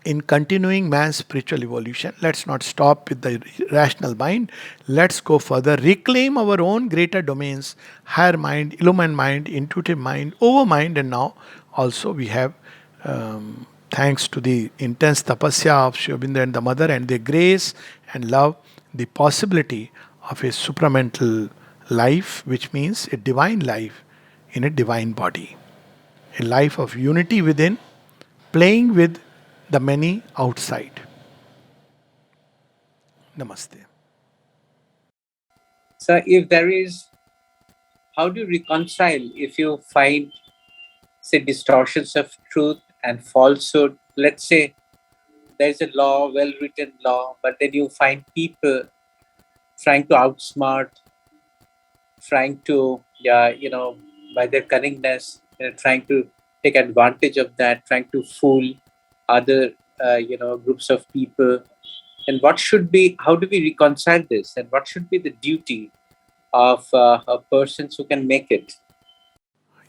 in continuing man's spiritual evolution. Let's not stop with the rational mind. Let's go further, reclaim our own greater domains, higher mind, illumined mind, intuitive mind, overmind, and now also we have thanks to the intense tapasya of Sri Aurobindo and the mother and their grace and love, the possibility of a supramental life, which means a divine life in a divine body. A life of unity within, playing with the many outside. Namaste. So if there is, how do you reconcile if you find, say, distortions of truth and falsehood? Let's say there's a law, well-written law, but then you find people trying to outsmart, trying to, by their cunningness, trying to take advantage of that, trying to fool other, groups of people. And how do we reconcile this? And what should be the duty of persons who can make it?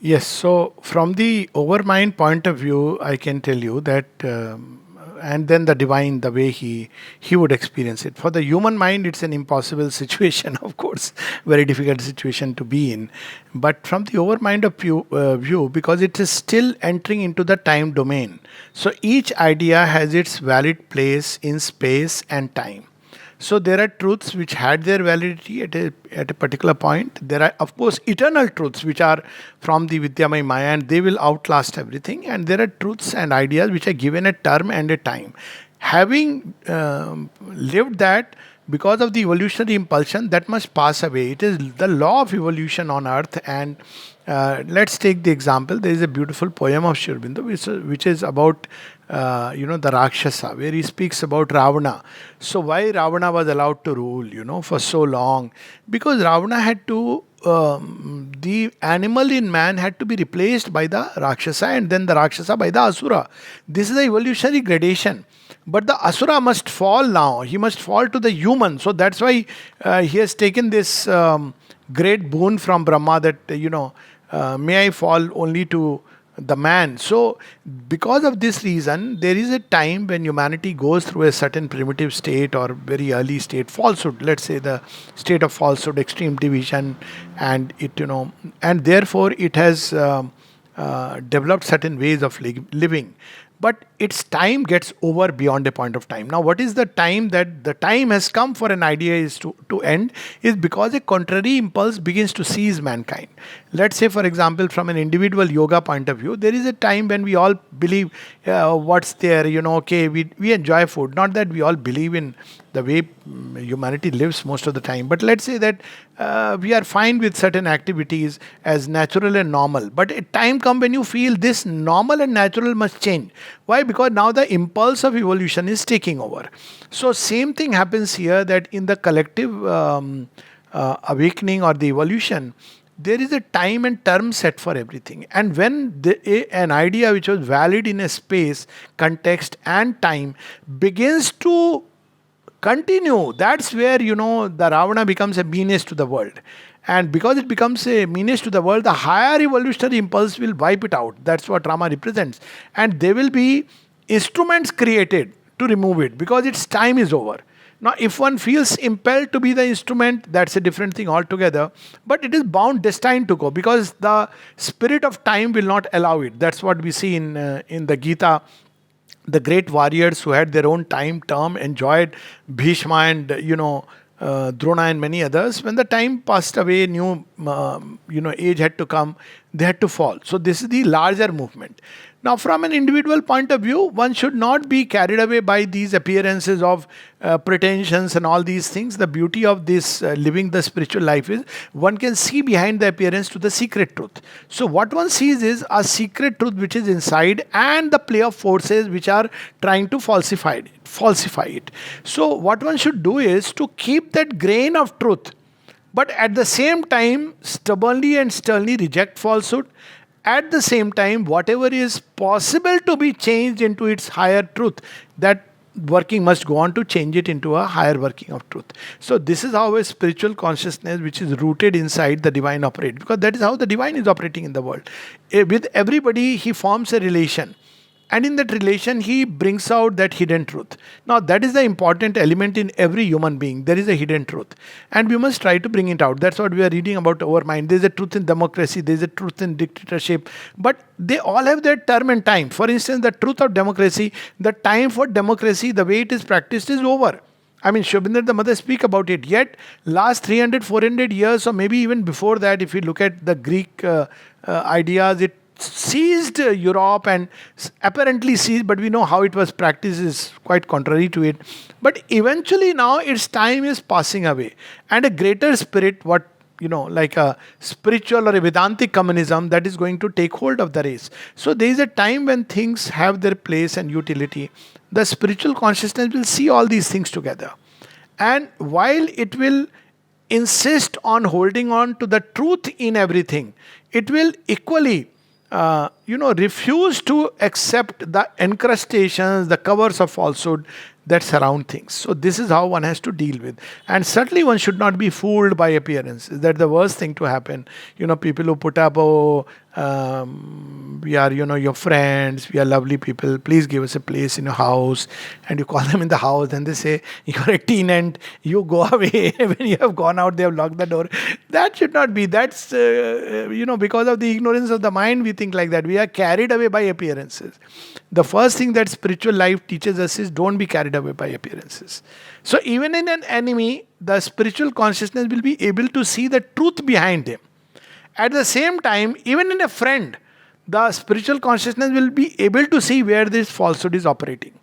Yes, so from the overmind point of view, I can tell you that, and then the divine, the way he would experience it. For the human mind, it's an impossible situation, of course, very difficult situation to be in. But from the overmind of view, because it is still entering into the time domain. So each idea has its valid place in space and time. So there are truths which had their validity at a particular point. There are, of course, eternal truths which are from the Vidyamay Maya, and they will outlast everything. And there are truths and ideas which are given a term and a time. Having lived that, because of the evolutionary impulsion, that must pass away. It is the law of evolution on earth. And let's take the example. There is a beautiful poem of Sri Aurobindo which is about the Rakshasa, where he speaks about Ravana. So why Ravana was allowed to rule, for so long? Because Ravana had to, the animal in man had to be replaced by the Rakshasa, and then the Rakshasa by the Asura. This is the evolutionary gradation. But the Asura must fall now. He must fall to the human. So that's why he has taken this great boon from Brahma that, may I fall only to the man. So, because of this reason, there is a time when humanity goes through a certain primitive state or very early state, falsehood, let's say the state of falsehood, extreme division, and and therefore it has developed certain ways of living. But its time gets over beyond a point of time. Now, what is the time that the time has come for an idea is to end? Is because a contrary impulse begins to seize mankind. Let's say, for example, from an individual yoga point of view, there is a time when we all believe what's there, okay, we enjoy food. Not that we all believe in the way humanity lives most of the time. But let's say that we are fine with certain activities as natural and normal. But a time comes when you feel this normal and natural must change. Why? Because now the impulse of evolution is taking over. So same thing happens here, that in the collective awakening or the evolution, there is a time and term set for everything. And when an idea which was valid in a space, context, and time begins to continue, that's where the Ravana becomes a menace to the world. And because it becomes a menace to the world, the higher evolutionary impulse will wipe it out. That's what Rama represents. And there will be instruments created to remove it, because its time is over. Now, if one feels impelled to be the instrument, that's a different thing altogether. But it is bound, destined to go, because the spirit of time will not allow it. That's what we see in the Gita. The great warriors who had their own time term enjoyed Bhishma and Drona and many others. When the time passed away, new age had to come. They had to fall. So this is the larger movement. Now, from an individual point of view, one should not be carried away by these appearances of pretensions and all these things. The beauty of this living the spiritual life is one can see behind the appearance to the secret truth. So what one sees is a secret truth which is inside, and the play of forces which are trying to falsify it. So what one should do is to keep that grain of truth, but at the same time stubbornly and sternly reject falsehood. At the same time, whatever is possible to be changed into its higher truth, that working must go on to change it into a higher working of truth. So this is how a spiritual consciousness which is rooted inside the divine operates, because that is how the divine is operating in the world. With everybody, he forms a relation. And in that relation, he brings out that hidden truth. Now, that is the important element in every human being. There is a hidden truth. And we must try to bring it out. That's what we are reading about our mind. There is a truth in democracy. There is a truth in dictatorship. But they all have their term and time. For instance, the truth of democracy, the time for democracy, the way it is practiced is over. I mean, Sri Aurobindo, the mother, speak about it. Yet, last 300, 400 years, or maybe even before that, if you look at the Greek ideas, it seized Europe and apparently seized, but we know how it was practiced is quite contrary to it. But eventually now its time is passing away, and a greater spirit, like a spiritual or a Vedantic communism, that is going to take hold of the race. So there is a time when things have their place and utility. The spiritual consciousness will see all these things together. And while it will insist on holding on to the truth in everything, it will equally refuse to accept the encrustations, the covers of falsehood that surround things. So this is how one has to deal with. And certainly one should not be fooled by appearances. That's the worst thing to happen. People who put up, We are, your friends, we are lovely people, please give us a place in your house. And you call them in the house and they say, you're a tenant, you go away. When you have gone out, they have locked the door. That should not be. That's, because of the ignorance of the mind, we think like that. We are carried away by appearances. The first thing that spiritual life teaches us is don't be carried away by appearances. So even in an enemy, the spiritual consciousness will be able to see the truth behind him. At the same time, even in a friend, the spiritual consciousness will be able to see where this falsehood is operating.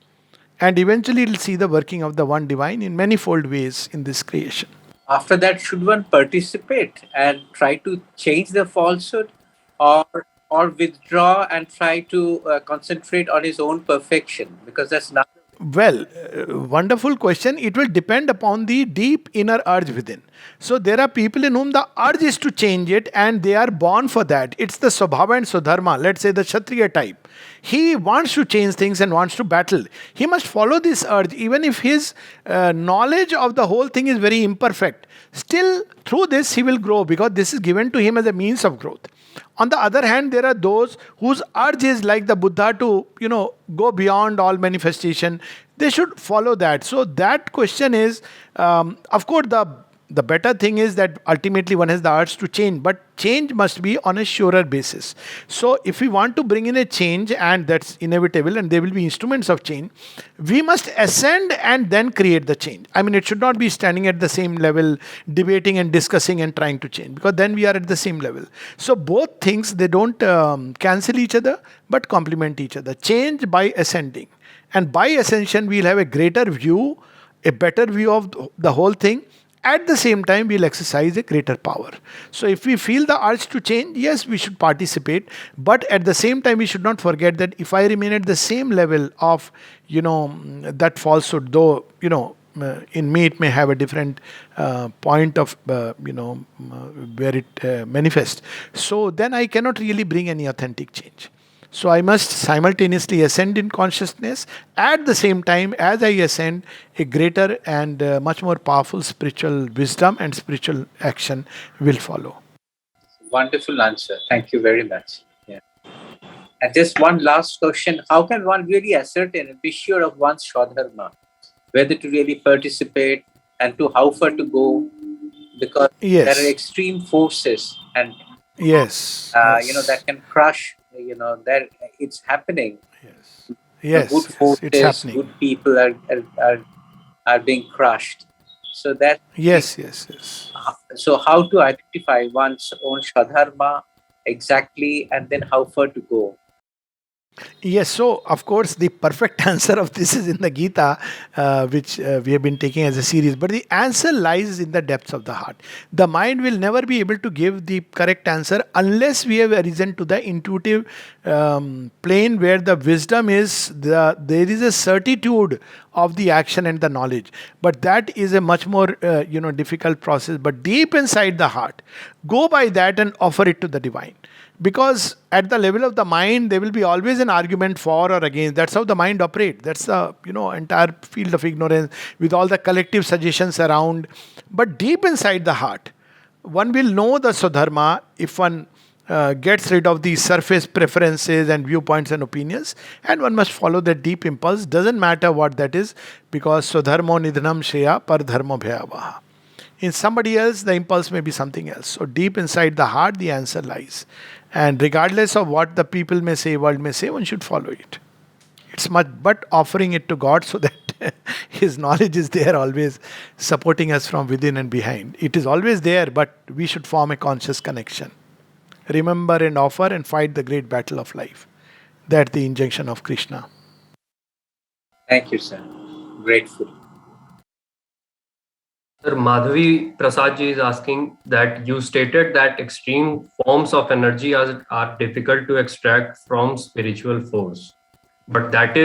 And eventually it will see the working of the one divine in manifold ways in this creation. After that, should one participate and try to change the falsehood, or withdraw and try to concentrate on his own perfection? Because that's not. Well, wonderful question. It will depend upon the deep inner urge within. So there are people in whom the urge is to change it and they are born for that. It's the Swabhava and Swadharma, let's say the Kshatriya type. He wants to change things and wants to battle. He must follow this urge even if his knowledge of the whole thing is very imperfect. Still, through this he will grow because this is given to him as a means of growth. On the other hand, there are those whose urge is like the Buddha to, go beyond all manifestation. They should follow that. So that question is, of course, the better thing is that ultimately one has the urge to change, but change must be on a surer basis. So if we want to bring in a change, and that's inevitable, and there will be instruments of change, we must ascend and then create the change. I mean, it should not be standing at the same level, debating and discussing and trying to change, because then we are at the same level. So both things, they don't cancel each other, but complement each other. Change by ascending. And by ascension, we'll have a greater view, a better view of the whole thing. At the same time, we'll exercise a greater power. So if we feel the urge to change, yes, we should participate. But at the same time, we should not forget that if I remain at the same level of, that falsehood, though, in me it may have a different point of, where it manifests. So then I cannot really bring any authentic change. So I must simultaneously ascend in consciousness. At the same time, as I ascend, a greater and much more powerful spiritual wisdom and spiritual action will follow. Wonderful answer. Thank you very much. Yeah. And just one last question. How can one really ascertain and be sure of one's swadharma? Whether to really participate and to how far to go? Because Yes. there are extreme forces and Yes. that can crush. That it's happening. Yes. Yes. Good forces, It's happening. good people are being crushed. So that. Yes. So how to identify one's own swadharma exactly, and then how far to go? Yes, so of course, the perfect answer of this is in the Gita, which we have been taking as a series. But the answer lies in the depths of the heart. The mind will never be able to give the correct answer unless we have arisen to the intuitive plane where the wisdom is, there is a certitude of the action and the knowledge. But that is a much more difficult process. But deep inside the heart, go by that and offer it to the divine. Because at the level of the mind, there will be always an argument for or against. That's how the mind operates. That's the entire field of ignorance with all the collective suggestions around. But deep inside the heart, one will know the Swadharma if one gets rid of the surface preferences and viewpoints and opinions, and one must follow that deep impulse. Doesn't matter what that is, because Swadharmo nidhanam shreya par dharmo bhayavaha. In somebody else, the impulse may be something else. So deep inside the heart, the answer lies. And regardless of what the people may say, world may say, one should follow it. It's much, but offering it to God so that His knowledge is there always supporting us from within and behind. It is always there, but we should form a conscious connection. Remember and offer and fight the great battle of life. That's the injunction of Krishna. Thank you, sir. Grateful. Sir, Madhavi Prasad ji is asking that you stated that extreme forms of energy are difficult to extract from spiritual force, but that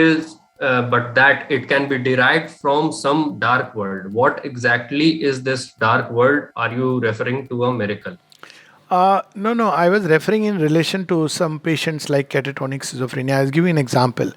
it can be derived from some dark world. What exactly is this dark world? Are you referring to a miracle? No. I was referring in relation to some patients like catatonic schizophrenia. I was giving an example.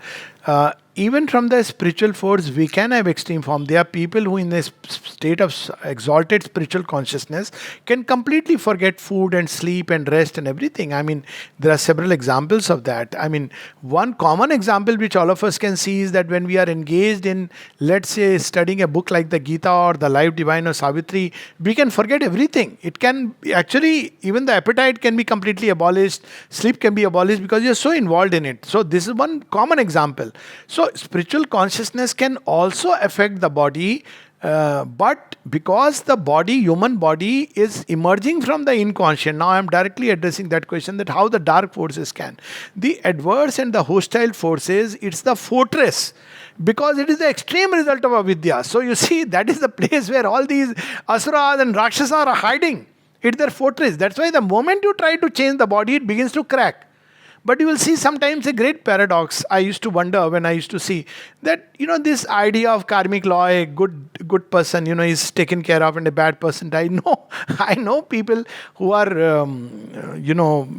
Even from the spiritual force, we can have extreme form. There are people who, in a state of exalted spiritual consciousness, can completely forget food and sleep and rest and everything. I mean, there are several examples of that. I mean, one common example which all of us can see is that when we are engaged in, let's say, studying a book like the Gita or the Life Divine or Savitri, we can forget everything. It can actually, even the appetite can be completely abolished, sleep can be abolished because you're so involved in it. So, this is one common example. So, spiritual consciousness can also affect the body, but because the body, human body, is emerging from the inconscient. Now, I am directly addressing that question, that how the dark forces can. The adverse and the hostile forces, it's the fortress, because it is the extreme result of avidya. So, you see, that is the place where all these asuras and rakshasas are hiding. It's their fortress. That's why the moment you try to change the body, it begins to crack. But you will see sometimes a great paradox. I used to wonder when I used to see that, this idea of karmic law, a good person, is taken care of and a bad person died. No, I know people who are,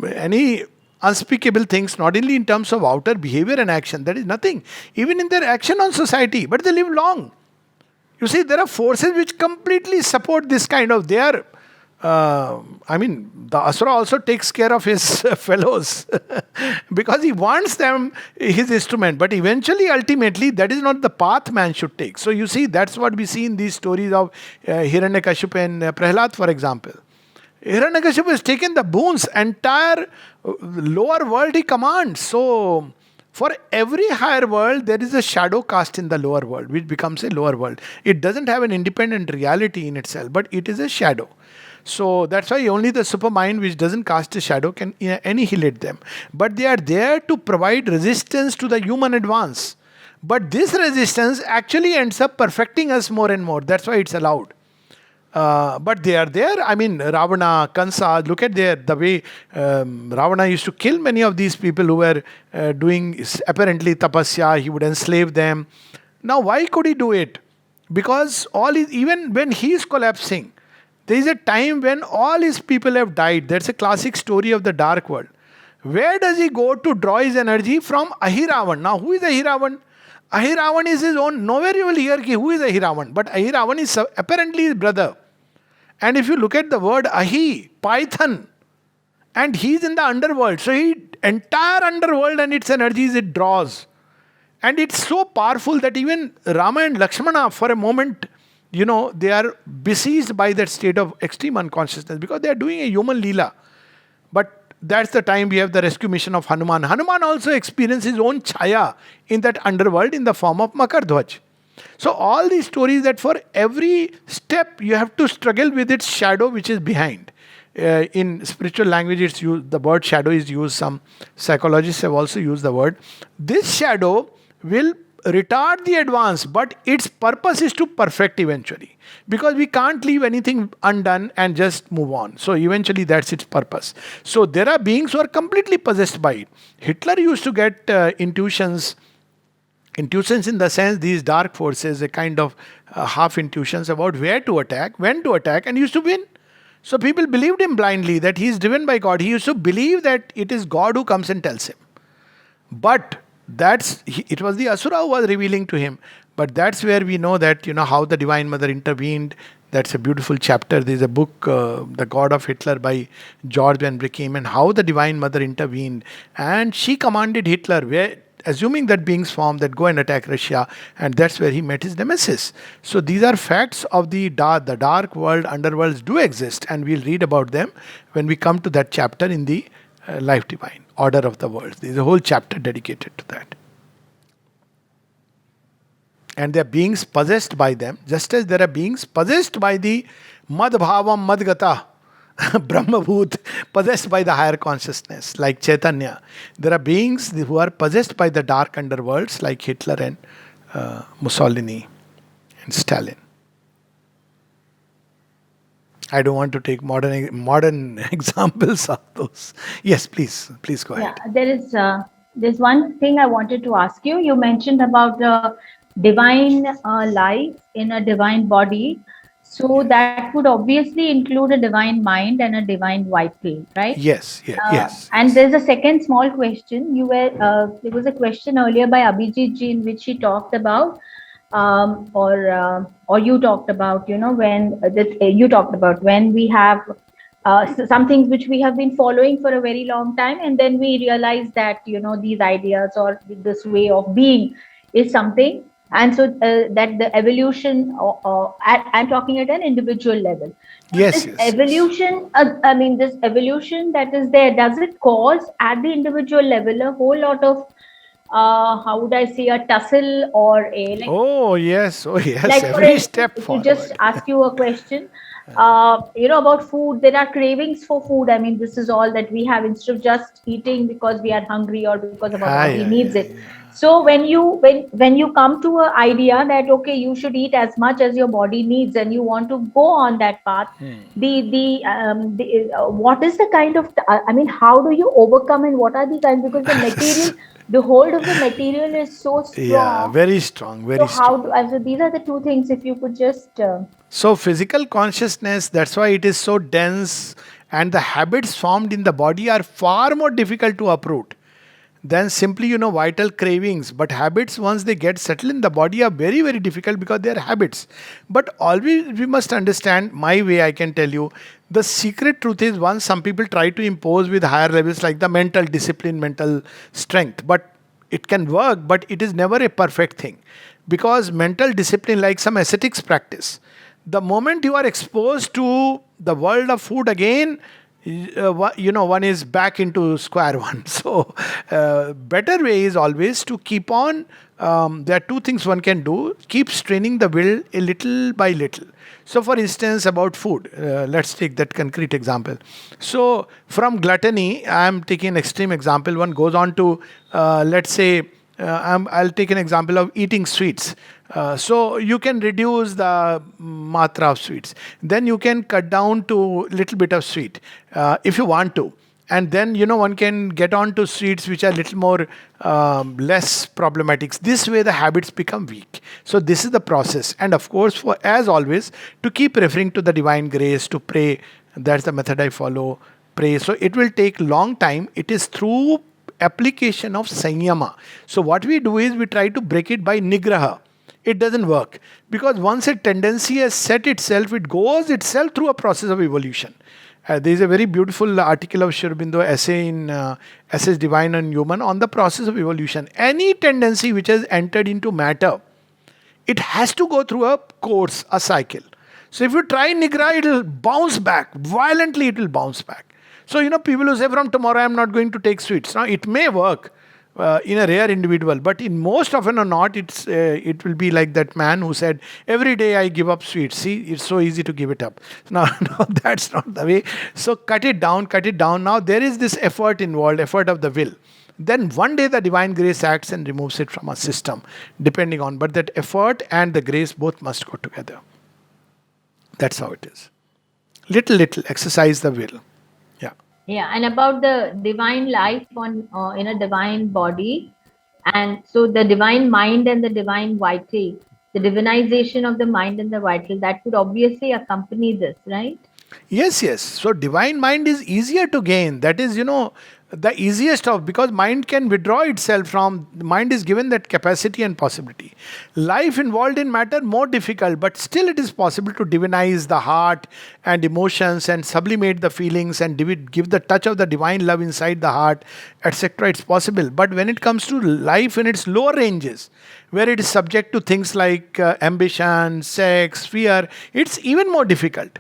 any unspeakable things, not only in terms of outer behavior and action, that is nothing. Even in their action on society, but they live long. You see, there are forces which completely support this kind of, they are, the Asura also takes care of his fellows because he wants them his instrument. But eventually, ultimately, that is not the path man should take. So you see, that's what we see in these stories of Hiranyakashipu and Prahlad, for example. Hiranyakashipu has taken the boons, entire lower world he commands. So for every higher world, there is a shadow cast in the lower world, which becomes a lower world. It doesn't have an independent reality in itself, but it is a shadow. So that's why only the supermind which doesn't cast a shadow can annihilate them. But they are there to provide resistance to the human advance. But this resistance actually ends up perfecting us more and more. That's why it's allowed. But they are there. I mean, Ravana, Kansa, look at the way Ravana used to kill many of these people who were doing apparently tapasya. He would enslave them. Now, why could he do it? Because even when he is collapsing, there is a time when all his people have died. That's a classic story of the dark world. Where does he go to draw his energy? From Ahiravan. Now, who is Ahiravan? Ahiravan is his own. Nowhere you will hear who is Ahiravan. But Ahiravan is apparently his brother. And if you look at the word Ahi, Python, and he's in the underworld. So, entire underworld and its energies it draws. And it's so powerful that even Rama and Lakshmana, for a moment, they are besieged by that state of extreme unconsciousness because they are doing a human leela. But that's the time we have the rescue mission of Hanuman. Hanuman also experienced his own chaya in that underworld in the form of Makardhwaj. So all these stories that for every step you have to struggle with its shadow which is behind. In spiritual language, it's used, the word shadow is used. Some psychologists have also used the word. This shadow will retard the advance, but its purpose is to perfect eventually. Because we can't leave anything undone and just move on. So eventually that's its purpose. So there are beings who are completely possessed by it. Hitler used to get intuitions in the sense these dark forces, a kind of half intuitions about where to attack, when to attack, and used to win. So people believed him blindly that he is driven by God. He used to believe that it is God who comes and tells him. But it was the Asura who was revealing to him. But that's where we know that, how the Divine Mother intervened. That's a beautiful chapter. There's a book, The God of Hitler by George Van Brickham, and how the Divine Mother intervened. And she commanded Hitler, assuming that beings formed, that go and attack Russia. And that's where he met his nemesis. So these are facts of the dark world, underworlds do exist. And we'll read about them when we come to that chapter in the Life Divine, Order of the Worlds. There's a whole chapter dedicated to that. And there are beings possessed by them, just as there are beings possessed by the Madbhavam Madgata, Brahmabhut, possessed by the higher consciousness, like Chaitanya. There are beings who are possessed by the dark underworlds, like Hitler and Mussolini and Stalin. I don't want to take modern examples of those. Yes, please go ahead. Yeah, there's one thing I wanted to ask you. You mentioned about the divine life in a divine body. So that would obviously include a divine mind and a divine vital, right? Yes, yeah, yes, And yes. there's a second small question. There was a question earlier by Abhijit ji in which he talked about, or you talked about, when you talked about when we have some things which we have been following for a very long time, and then we realize that these ideas or this way of being is something, and so that the evolution, I'm talking at an individual level. So Yes, this yes, yes. evolution, this evolution that is there, does it cause at the individual level a whole lot of, how would I say, a tussle or a Oh, yes, oh, yes, like for every instance, step if you just forward. ask you a question, about food, there are cravings for food. I mean, this is all that we have, instead of just eating because we are hungry or because our Ah, body yeah, needs yeah, it. yeah. So when you come to an idea that okay, you should eat as much as your body needs, and you want to go on that path, what is the kind of, I mean, how do you overcome, and what are the kinds, because the material, the hold of the material is so Yeah, strong. very strong, So very how strong. do, so these are the two things, if you could just So, physical consciousness, that's why it is so dense, and the habits formed in the body are far more difficult to uproot than simply, vital cravings. But habits, once they get settled in the body, are very, very difficult because they are habits. But always we must understand, my way, I can tell you, the secret truth is, once some people try to impose with higher levels like the mental discipline, mental strength, but it can work, but it is never a perfect thing. Because mental discipline, like some ascetics practice, the moment you are exposed to the world of food again, one is back into square one. So better way is always to keep on. There are two things one can do: keep straining the will a little by little. So for instance, about food, let's take that concrete example. So from gluttony, I am taking an extreme example. One goes on to, let's say, I'll take an example of eating sweets. So you can reduce the matra of sweets. Then you can cut down to little bit of sweet if you want to. And then one can get on to sweets which are little more less problematic. This way the habits become weak. So this is the process. And of course, for as always, to keep referring to the divine grace, to pray. That's the method I follow. Pray. So it will take long time. It is through application of sanyama. So what we do is we try to break it by nigraha. It doesn't work because once a tendency has set itself, it goes itself through a process of evolution. There is a very beautiful article of Sri Aurobindo essay in Essays Divine and Human on the process of evolution. Any tendency which has entered into matter, it has to go through a course, a cycle. So if you try Nigra, it will bounce back. Violently, it will bounce back. So, people who say from tomorrow I'm not going to take sweets. Now, it may work in a rare individual, but in most often or not, it will be like that man who said, every day I give up sweets. See, it's so easy to give it up. Now, no, that's not the way. So cut it down, cut it down. Now, there is this effort involved, effort of the will. Then one day the divine grace acts and removes it from our system, depending on. But that effort and the grace both must go together. That's how it is. Little, little, exercise the will. Yeah. yeah, and about the divine life on in a divine body, and so the divine mind and the divine vital, the divinization of the mind and the vital, that would obviously accompany this, right? Yes, yes. So divine mind is easier to gain. That is, the easiest of, because mind can withdraw itself from, mind is given that capacity and possibility. Life involved in matter more difficult, but still it is possible to divinize the heart and emotions and sublimate the feelings and give the touch of the divine love inside the heart, etc. It's possible. But when it comes to life in its lower ranges, where it is subject to things like ambition, sex, fear, it's even more difficult.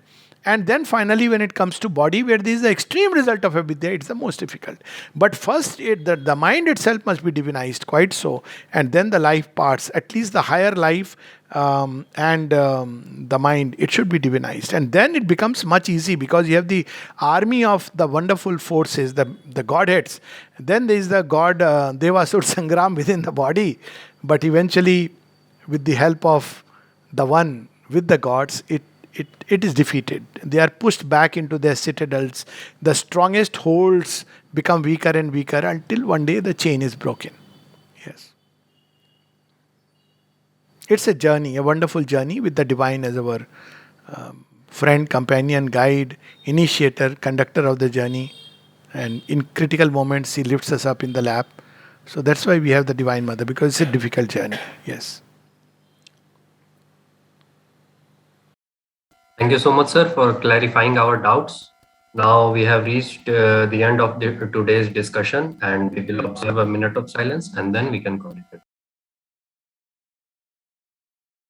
And then finally, when it comes to body, where this is the extreme result of avidya, it's the most difficult. But first, the mind itself must be divinized, quite so. And then the life parts, at least the higher life and the mind, it should be divinized. And then it becomes much easy because you have the army of the wonderful forces, the godheads. Then there is the god Devasur Sangram within the body. But eventually, with the help of the one with the gods, it is defeated. They are pushed back into their citadels. The strongest holds become weaker and weaker until one day the chain is broken. Yes. It's a journey, a wonderful journey with the divine as our friend, companion, guide, initiator, conductor of the journey. And in critical moments, He lifts us up in the lap. So that's why we have the Divine Mother, because it's a difficult journey. Yes. Thank you so much, sir, for clarifying our doubts. Now we have reached the end of today's discussion, and we will observe a minute of silence and then we can call it.